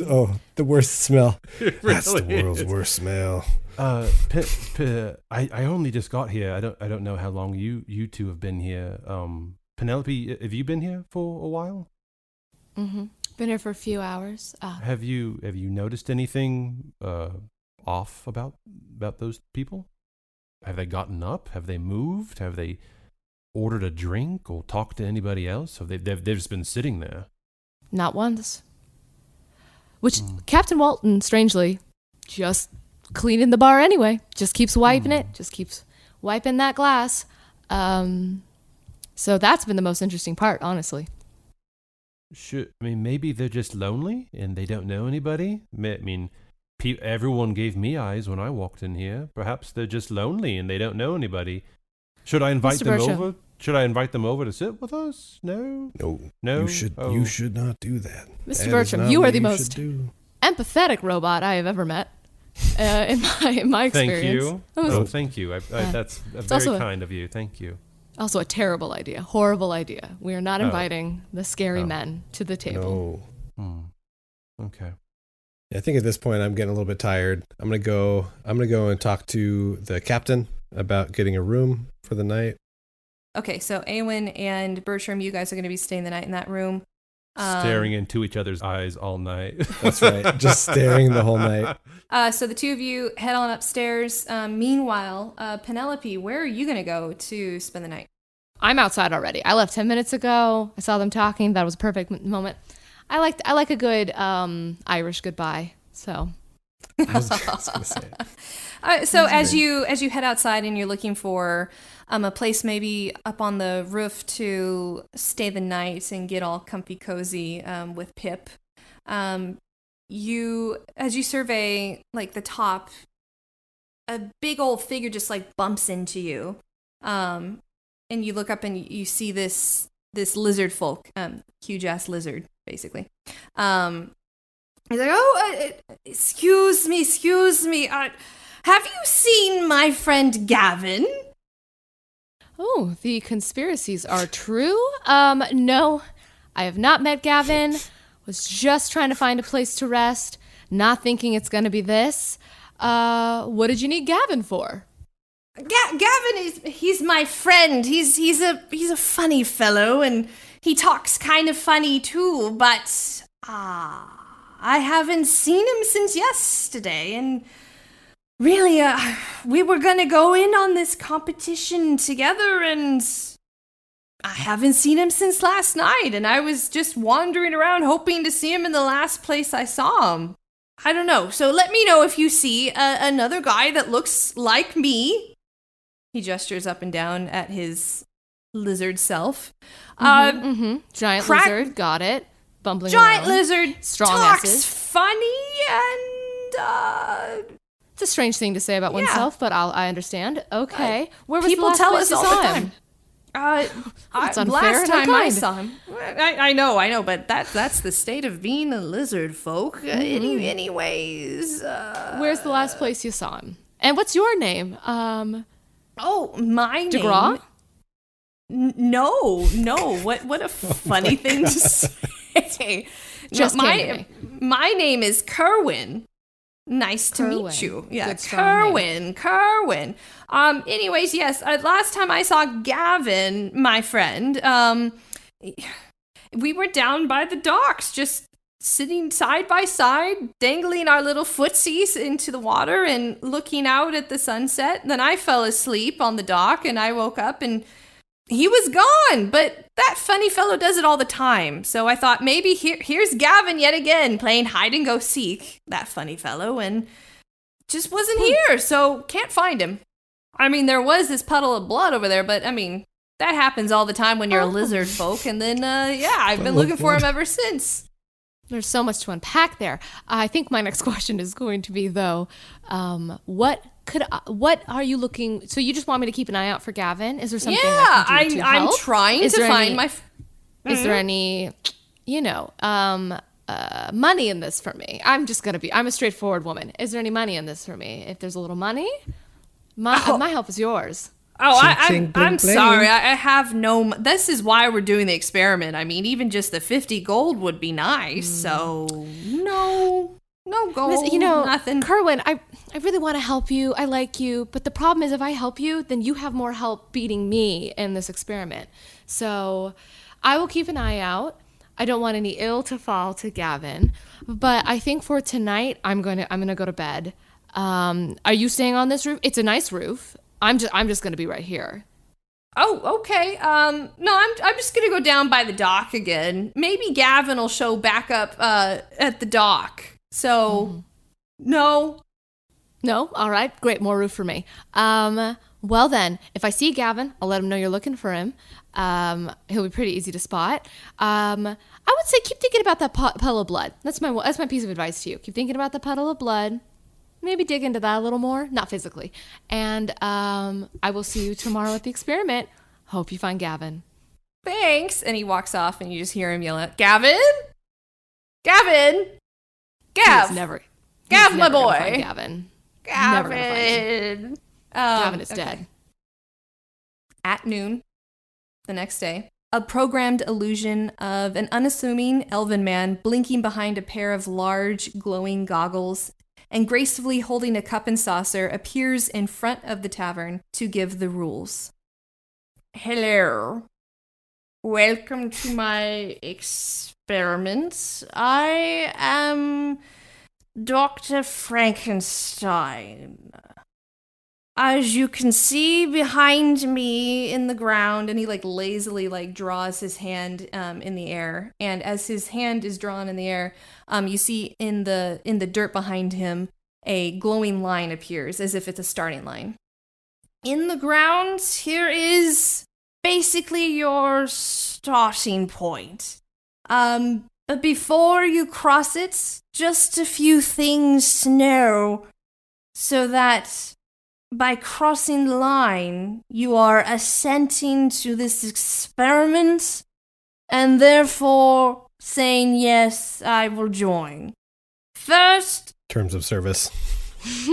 Oh, the worst smell. It That's the really world's is. worst smell. I only just got here. I don't know how long you two have been here. Penelope, have you been here for a while? Mm-hmm. Been here for a few hours. Have you noticed anything off about those people? Have they gotten up? Have they moved? Have they ordered a drink or talked to anybody else? Have they've just been sitting there? Not once. Which Captain Walton, strangely, just cleaning the bar anyway. Just keeps wiping it. Just keeps wiping that glass. So that's been the most interesting part, honestly. Maybe they're just lonely and they don't know anybody. Everyone gave me eyes when I walked in here. Perhaps they're just lonely and they don't know anybody. Should I invite Mr. them Bertram. over? Should I invite them over to sit with us? No. No. You should not do that. Mr. That Bertram, is not you are what the you most should do. empathetic robot I have ever met. In my Thank experience. you. That was Thank you. That's very also kind of you. Thank you. also a terrible idea. Horrible idea. We are not inviting the scary men to the table. No. Okay. I think at this point I'm getting a little bit tired. I'm gonna go and talk to the captain about getting a room for the night. Okay, so Awen and Bertram, you guys are going to be staying the night in that room. Staring into each other's eyes all night. That's right. Just staring the whole night. So the two of you head on upstairs. Meanwhile, Penelope, where are you going to go to spend the night? I'm outside already. I left 10 minutes ago. I saw them talking. That was a perfect moment. I like a good Irish goodbye. So I was gonna say it. So as you head outside and you're looking for a place maybe up on the roof to stay the night and get all comfy cozy with Pip, as you survey like the top, a big old figure just like bumps into you, and you look up and you see this lizard folk, huge ass lizard basically. He's like, "Oh, excuse me. Have you seen my friend Gavin?" Oh, the conspiracies are true? No, I have not met Gavin. Was just trying to find a place to rest, not thinking it's going to be this. What did you need Gavin for? Gavin he's my friend. He's a funny fellow, and he talks kind of funny too, but I haven't seen him since yesterday, and really, we were gonna go in on this competition together, and I haven't seen him since last night, and I was just wandering around hoping to see him in the last place I saw him. I don't know, so let me know if you see another guy that looks like me. He gestures up and down at his lizard self. Giant lizard, got it. Bumbling Giant around. lizard Strong talks asses. funny, and It's a strange thing to say about oneself, but I understand. Okay. Where was people the last tell place us you all saw the him? time. That's unfair Last and time I unkind. saw him, I know, but that's the state of being a lizard folk. Anyways, Where's the last place you saw him? And what's your name? my DeGraw? name. No. What a funny thing to say. Just my name is Kerwin. Nice to meet Kerwin. you. Yeah, Good, strong name. Kerwin. Anyways, yes, last time I saw Gavin, my friend, we were down by the docks, just sitting side by side, dangling our little footsies into the water and looking out at the sunset. Then I fell asleep on the dock, and I woke up and he was gone, but that funny fellow does it all the time. So I thought maybe here's Gavin yet again playing hide and go seek, that funny fellow, and just wasn't here, so can't find him. I mean, there was this puddle of blood over there, but I mean, that happens all the time when you're a lizard folk. And then, I've been looking for him ever since. There's so much to unpack there. I think my next question is going to be, though, what are you looking? So you just want me to keep an eye out for Gavin? Is there something I can do to help? I'm trying Is to there find any- my. Is there any, money in this for me? I'm a straightforward woman. Is there any money in this for me? If there's a little money, my help is yours. Oh, Ching, ching, I'm bling, bling. sorry. I have no. This is why we're doing the experiment. I mean, even just the 50 gold would be nice. So no gold. Nothing. Kerwin, I really want to help you. I like you, but the problem is, if I help you, then you have more help beating me in this experiment. So I will keep an eye out. I don't want any ill to fall to Gavin, but I think for tonight, I'm gonna go to bed. Are you staying on this roof? It's a nice roof. I'm just gonna be right here. Oh, okay. No, I'm just gonna go down by the dock again. Maybe Gavin will show back up at the dock. So, no. All right, great, more roof for me. Well then, if I see Gavin, I'll let him know you're looking for him. He'll be pretty easy to spot. I would say keep thinking about that puddle of blood. That's my piece of advice to you. Keep thinking about the puddle of blood. Maybe dig into that a little more, not physically. And I will see you tomorrow at the experiment. Hope you find Gavin. Thanks. And he walks off, and you just hear him yell out, Gavin? Gav! Gav, my boy! Find Gavin. Never gonna find him. Gavin is dead. At noon, the next day, a programmed illusion of an unassuming elven man blinking behind a pair of large, glowing goggles and gracefully holding a cup and saucer appears in front of the tavern to give the rules. Hello. Welcome to my experiment. I am Dr. Frankenstein. As you can see behind me in the ground, and he lazily draws his hand in the air. And as his hand is drawn in the air, you see in the dirt behind him a glowing line appears, as if it's a starting line. In the ground, here is basically your starting point. But before you cross it, just a few things to know, so that by crossing the line, you are assenting to this experiment, and therefore saying, yes, I will join. First, Terms of service.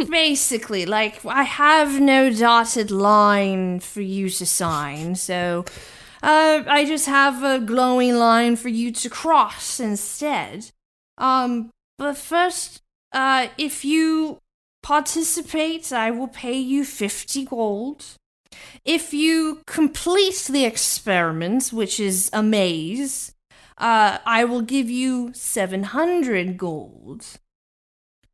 basically, I have no dotted line for you to sign, so I just have a glowing line for you to cross instead. But first, if you participate, I will pay you 50 gold. If you complete the experiment, which is a maze, I will give you 700 gold.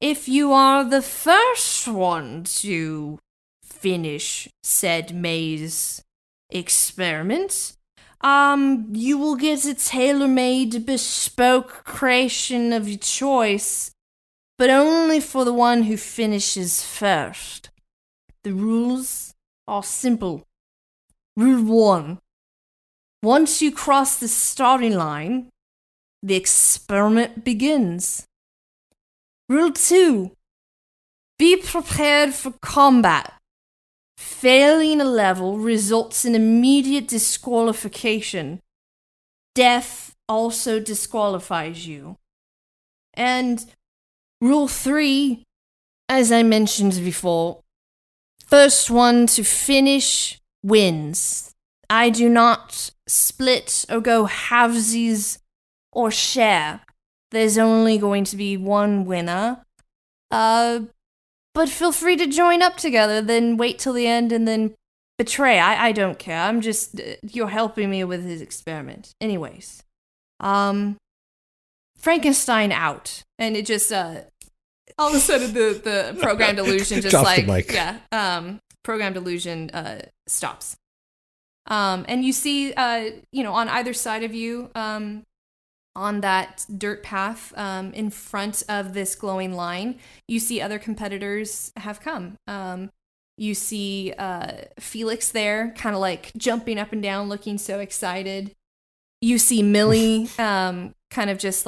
If you are the first one to finish said maze experiment, you will get a tailor-made bespoke creation of your choice, but only for the one who finishes first. The rules are simple. Rule 1. Once you cross the starting line, the experiment begins. Rule 2. Be prepared for combat. Failing a level results in immediate disqualification. Death also disqualifies you. And Rule 3, as I mentioned before, first one to finish wins. I do not split or go halvesies or share. There's only going to be one winner. But feel free to join up together, then wait till the end and then betray. I don't care. I'm just, you're helping me with his experiment. Anyways. Frankenstein out. And it just, all of a sudden the programmed illusion just drops the mic. Programmed illusion stops. And you see, on either side of you, on that dirt path in front of this glowing line, you see other competitors have come. You see Felix there, kind of jumping up and down, looking so excited. You see Millie kind of just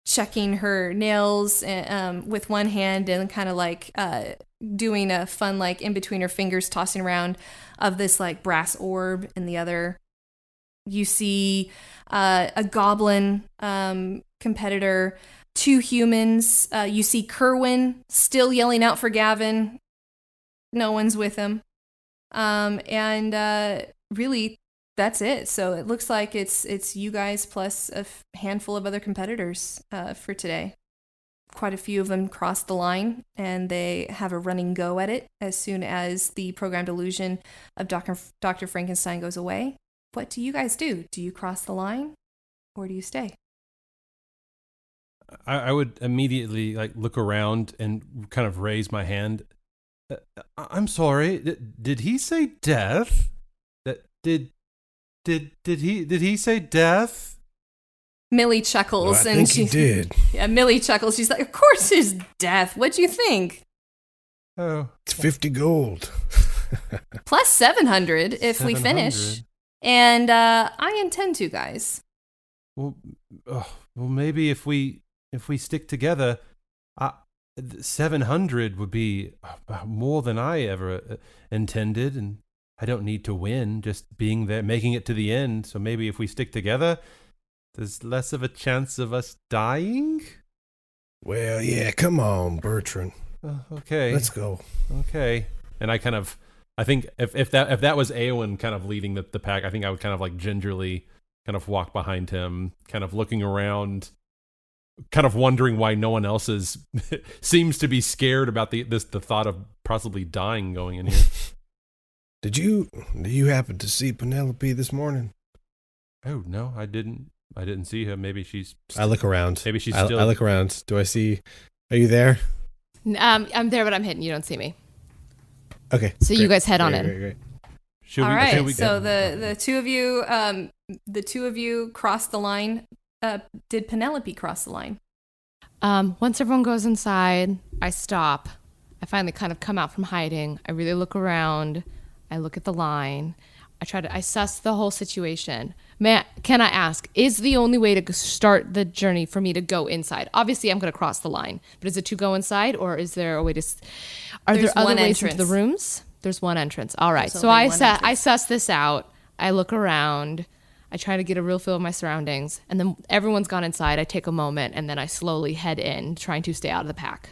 checking her nails with one hand and kind of doing a fun in between her fingers tossing around of this brass orb in the other. You see a goblin competitor, 2 humans. You see Kerwin still yelling out for Gavin. No one's with him. Really, that's it. So it looks like it's you guys plus a handful of other competitors for today. Quite a few of them cross the line, and they have a running go at it as soon as the programmed illusion of Dr. Frankenstein goes away. What do you guys do? Do you cross the line, or do you stay? I would immediately look around and kind of raise my hand. I'm sorry. Did he say death? Did he say death? Millie chuckles. Well, I think he did. Yeah, Millie chuckles. She's like, of course it's death. What'd you think? Oh. It's 50 gold. Plus 700 if we finish. And I intend to, guys. Well, maybe if we stick together, 700 would be more than I ever intended, and I don't need to win, just being there, making it to the end. So maybe if we stick together, there's less of a chance of us dying? Well, yeah, come on, Bertram. Okay. Let's go. Okay. And I think if that was Awen kind of leading the pack, I think I would kind of gingerly kind of walk behind him, kind of looking around, kind of wondering why no one else seems to be scared about the thought of possibly dying going in here. Do you happen to see Penelope this morning? Oh no, I didn't see her. Maybe she's. I look around. Maybe she's still. I look around. Do I see? Are you there? I'm there, but I'm hidden. You don't see me. Okay. So great. You guys head on in. Great. All right. So the two of you cross the line. Did Penelope cross the line? Once everyone goes inside, I stop. I finally kind of come out from hiding. I really look around. I look at the line. I suss the whole situation. Can I ask, is the only way to start the journey for me to go inside? Obviously, I'm going to cross the line, but is it to go inside, or is there a way to? Are there other ways into the rooms? There's one entrance. All right. So I suss this out. I look around. I try to get a real feel of my surroundings, and then everyone's gone inside. I take a moment, and then I slowly head in, trying to stay out of the pack.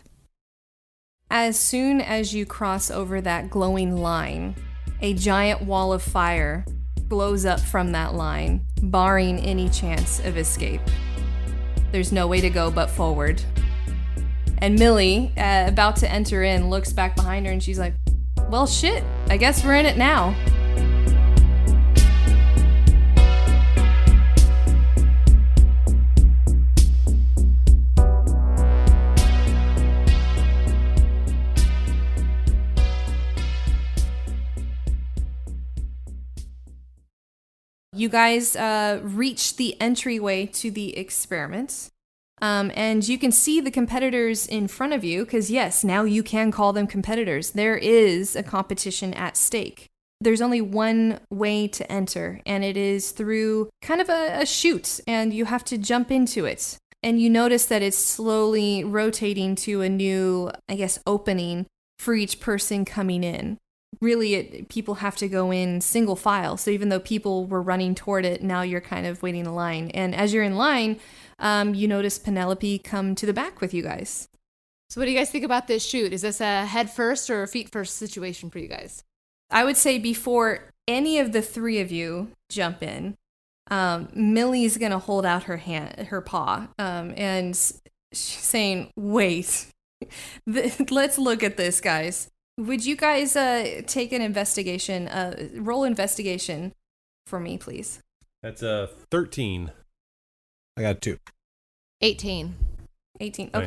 As soon as you cross over that glowing line, a giant wall of fire glows up from that line, barring any chance of escape. There's no way to go but forward. And Millie, about to enter in, looks back behind her and she's like, well, shit, I guess we're in it now. You guys reach the entryway to the experiment, and you can see the competitors in front of you, because yes, now you can call them competitors. There is a competition at stake. There's only one way to enter, and it is through kind of a chute, and you have to jump into it. And you notice that it's slowly rotating to a new, opening for each person coming in. Really, people have to go in single file. So even though people were running toward it, now you're kind of waiting in line. And as you're in line, you notice Penelope come to the back with you guys. So what do you guys think about this shoot? Is this a head first or a feet first situation for you guys? I would say before any of the three of you jump in, Millie's going to hold out her paw, and she's saying, wait, let's look at this, guys. Would you guys take an investigation, roll investigation for me, please? That's 13. I got 2. 18. 18, nice.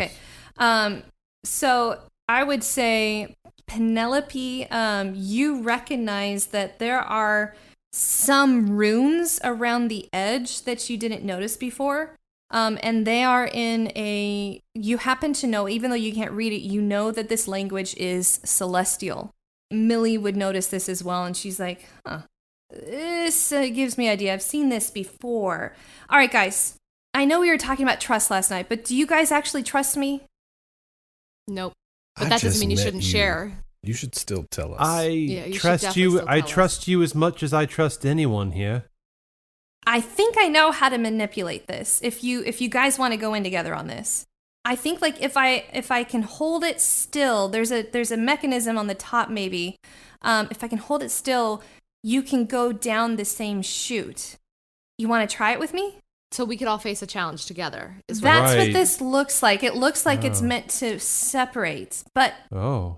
Okay. So I would say, Penelope, you recognize that there are some runes around the edge that you didn't notice before. And they are you happen to know, even though you can't read it, you know that this language is celestial. Millie would notice this as well, and she's like, this gives me an idea. I've seen this before. All right, guys, I know we were talking about trust last night, but do you guys actually trust me? Nope. But that doesn't mean you shouldn't share. You should still tell us. I trust you. I trust you as much as I trust anyone here. I think I know how to manipulate this. If you guys want to go in together on this, I think like if I can hold it still, there's a mechanism on the top maybe. If I can hold it still, you can go down the same chute. You want to try it with me? So we could all face a challenge together. That's what this looks like. It looks like it's meant to separate. But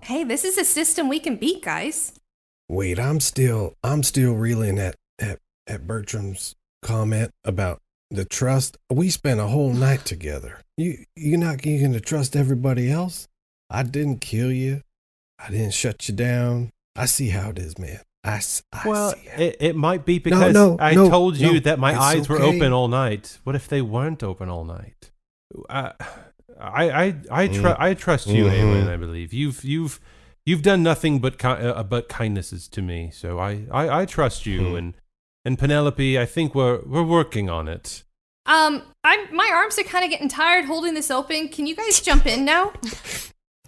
hey, this is a system we can beat, guys. Wait, I'm still reeling at Bertram's comment about the trust. We spent a whole night together. You're not going to trust everybody else? I didn't kill you. I didn't shut you down. I see how it is, man. I see it might be because I told you that my eyes were open all night. What if they weren't open all night? I trust you, Awen. I believe you've done nothing but kindnesses to me. So I trust you, and Penelope. I think we're working on it. My arms are kind of getting tired holding this open. Can you guys jump in now?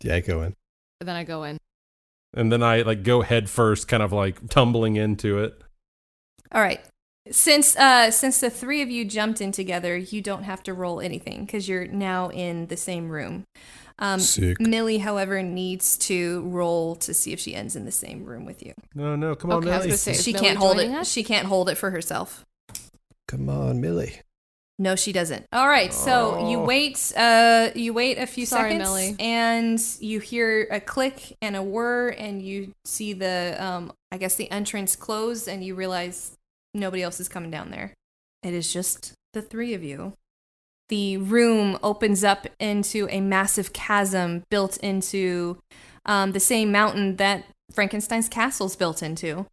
Yeah, I go in. And then I go in. And then I go head first, kind of like tumbling into it. All right. Since the three of you jumped in together, you don't have to roll anything because you're now in the same room. Sick. Millie, however, needs to roll to see if she ends in the same room with you. No, come on, Okay, I was Millie. gonna say, is She Millie can't hold joining it. us? She can't hold it for herself. Come on, Millie. No, she doesn't. All right, so you wait a few Sorry, seconds, Millie. and you hear a click and a whir, and you see the the entrance close, and you realize nobody else is coming down there. It is just the three of you. The room opens up into a massive chasm built into the same mountain that Frankenstein's castle's built into.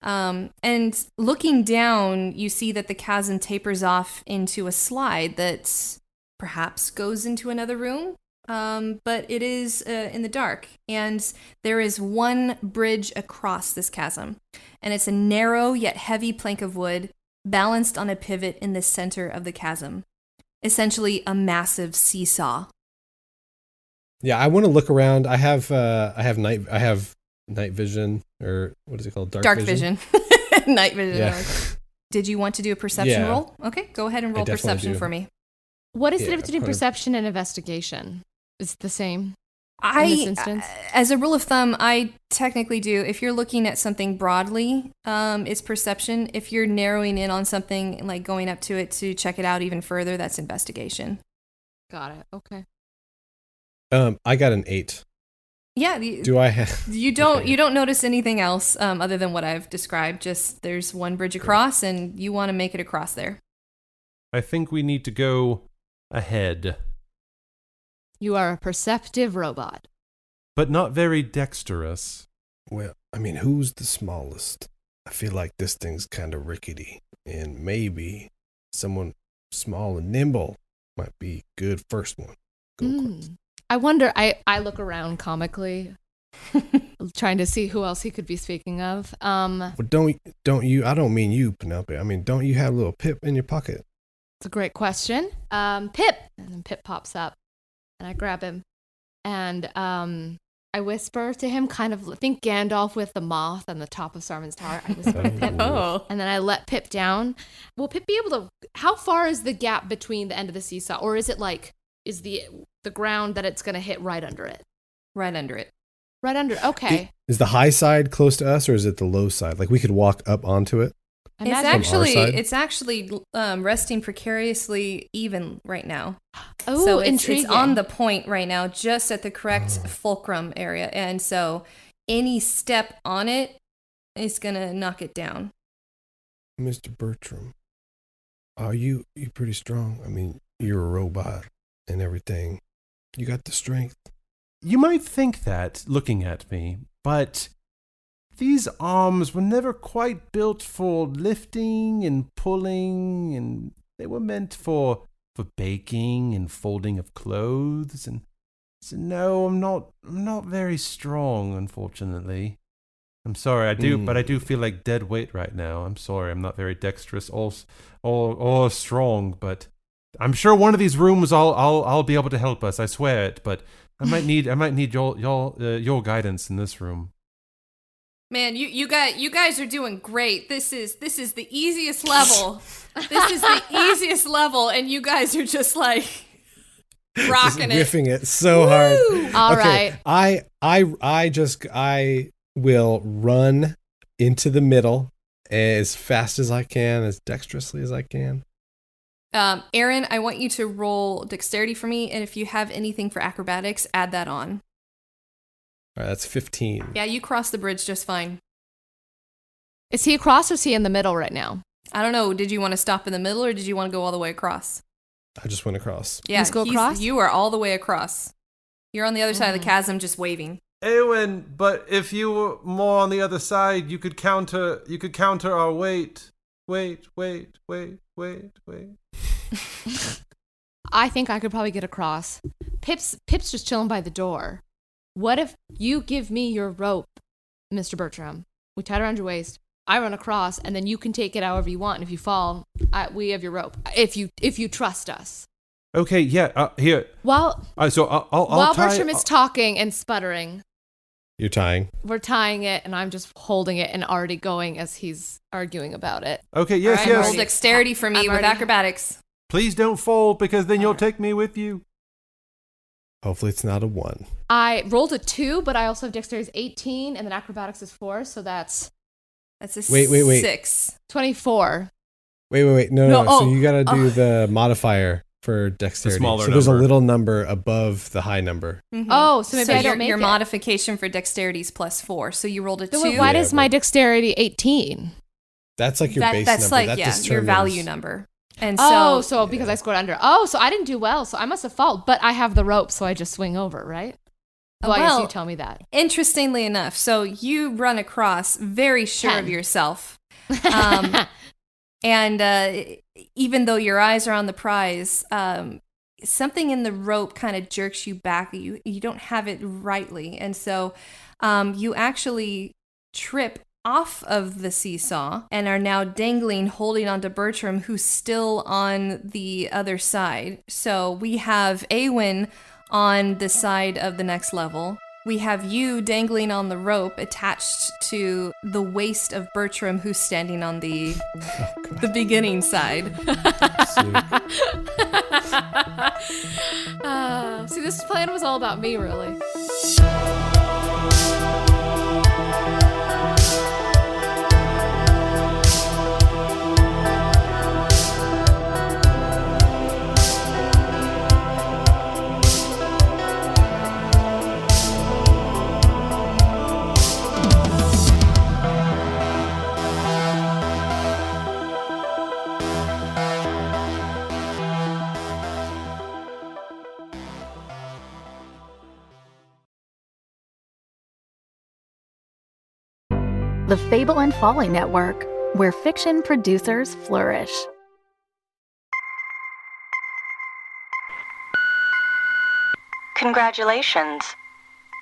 And looking down, you see that the chasm tapers off into a slide that perhaps goes into another room, but it is in the dark. And there is one bridge across this chasm, and it's a narrow yet heavy plank of wood balanced on a pivot in the center of the chasm. Essentially a massive seesaw. Yeah, I want to look around. I have night vision, or what is it called? Dark vision. Night vision. Yeah. Did you want to do a perception Yeah. roll? Okay, go ahead and roll definitely perception do. for me. What is the Yeah, difference between 100. perception and investigation? Is it the same in this instance? As a rule of thumb, I technically do. If you're looking at something broadly, it's perception. If you're narrowing in on something, like going up to it to check it out even further, that's investigation. Got it. Okay. I got an 8. Yeah. Do I have? You don't notice anything else other than what I've described. Just there's one bridge across, and you want to make it across there. I think we need to go ahead, You are a perceptive robot. but not very dexterous. Well, I mean, who's the smallest? I feel like this thing's kind of rickety, and maybe someone small and nimble might be good first one. Go quick. I wonder, I look around comically, trying to see who else he could be speaking of. Well, don't you? I don't mean you, Penelope. I mean, don't you have a little Pip in your pocket? It's a great question. Pip! And then Pip pops up, and I grab him, and I whisper to him, kind of, think Gandalf with the moth on the top of Saruman's tower. I whisper to Pip, and then I let Pip down. Will Pip be able to, how far is the gap between the end of the seesaw, or is it like, is the ground that it's going to hit right under it? Right under it. Right under, okay. Is the high side close to us, or is it the low side? Like we could walk up onto it? It's actually resting precariously even right now. Oh, so it's intriguing. on the point right now, just at the correct fulcrum area, and so any step on it is gonna knock it down. Mr. Bertram, are you pretty strong? I mean, you're a robot and everything. You got the strength. You might think that, looking at me, but these arms were never quite built for lifting and pulling, and they were meant for baking and folding of clothes. And so no, I'm not very strong, unfortunately. I'm sorry, but I do feel like dead weight right now. I'm sorry, I'm not very dexterous or strong, but I'm sure one of these rooms I'll be able to help us. I swear it, but I might need your guidance in this room. Man, you guys are doing great. This is the easiest level. This is the easiest level, and you guys are just like, Rocking it. Whiffing it so hard. All right. I will run into the middle as fast as I can, as dexterously as I can. Aaron, I want you to roll dexterity for me, and if you have anything for acrobatics, add that on. All right, that's 15. Yeah, you crossed the bridge just fine. Is he across or is he in the middle right now? I don't know. Did you want to stop in the middle, or did you want to go all the way across? I just went across. Yeah, Let's go across? You are all the way across. You're on the other side of the chasm, just waving. Awen, but if you were more on the other side, you could counter our weight. Wait. I think I could probably get across. Pip's just chilling by the door. What if you give me your rope, Mr. Bertram? We tie it around your waist. I run across, and then you can take it however you want. And if you fall, we have your rope. If you trust us. Okay, yeah. Here. Well, so I'll while tie. Bertram is talking and sputtering, You're tying. we're tying it, and I'm just holding it and already going as he's arguing about it. Okay, yes, All right, yes. roll dexterity for me I'm with already- acrobatics. Please don't fall, because then you'll take me with you. Hopefully it's not a 1. I rolled a 2, but I also have dexterity is 18, and then acrobatics is 4, so that's That's a Wait. 6. 24. Wait. No. No, So you got to do the modifier for dexterity. smaller So there's a number. little number above the high number. Mm-hmm. Oh, so maybe I don't make your it. modification for dexterity is +4. So you rolled a 2. Why Yeah, does my but- dexterity 18? That's like your base that's number. like that your determines- value number. And So because I scored under. Oh, so I didn't do well, so I must have fallen. But I have the rope, so I just swing over, right? Well, I guess well, you tell me that. interestingly enough, so you run across very sure 10. of yourself. And even though your eyes are on the prize, something in the rope kind of jerks you back. You don't have it rightly. And so you actually trip off of the seesaw and are now dangling, holding onto Bertram, who's still on the other side. So we have Awen on the side of the next level. We have you dangling on the rope attached to the waist of Bertram, who's standing on the beginning side. See, this plan was all about me, really. The Fable and Folly Network, where fiction producers flourish. Congratulations.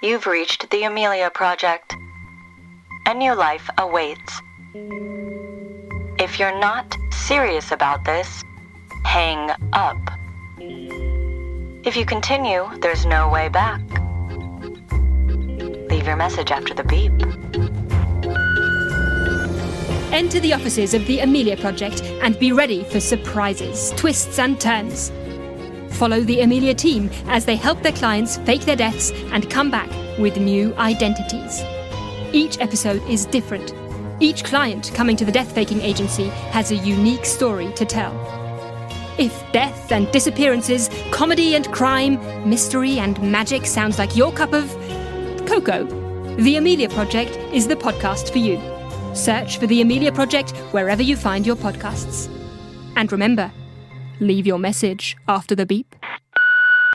You've reached the Amelia Project. A new life awaits. If you're not serious about this, hang up. If you continue, there's no way back. Leave your message after the beep. Enter the offices of the Amelia Project and be ready for surprises, twists and turns. Follow the Amelia team as they help their clients fake their deaths and come back with new identities. Each episode is different. Each client coming to the death-faking agency has a unique story to tell. If death and disappearances, comedy and crime, mystery and magic sounds like your cup of cocoa, the Amelia Project is the podcast for you. Search for the Amelia Project wherever you find your podcasts. And remember, leave your message after the beep.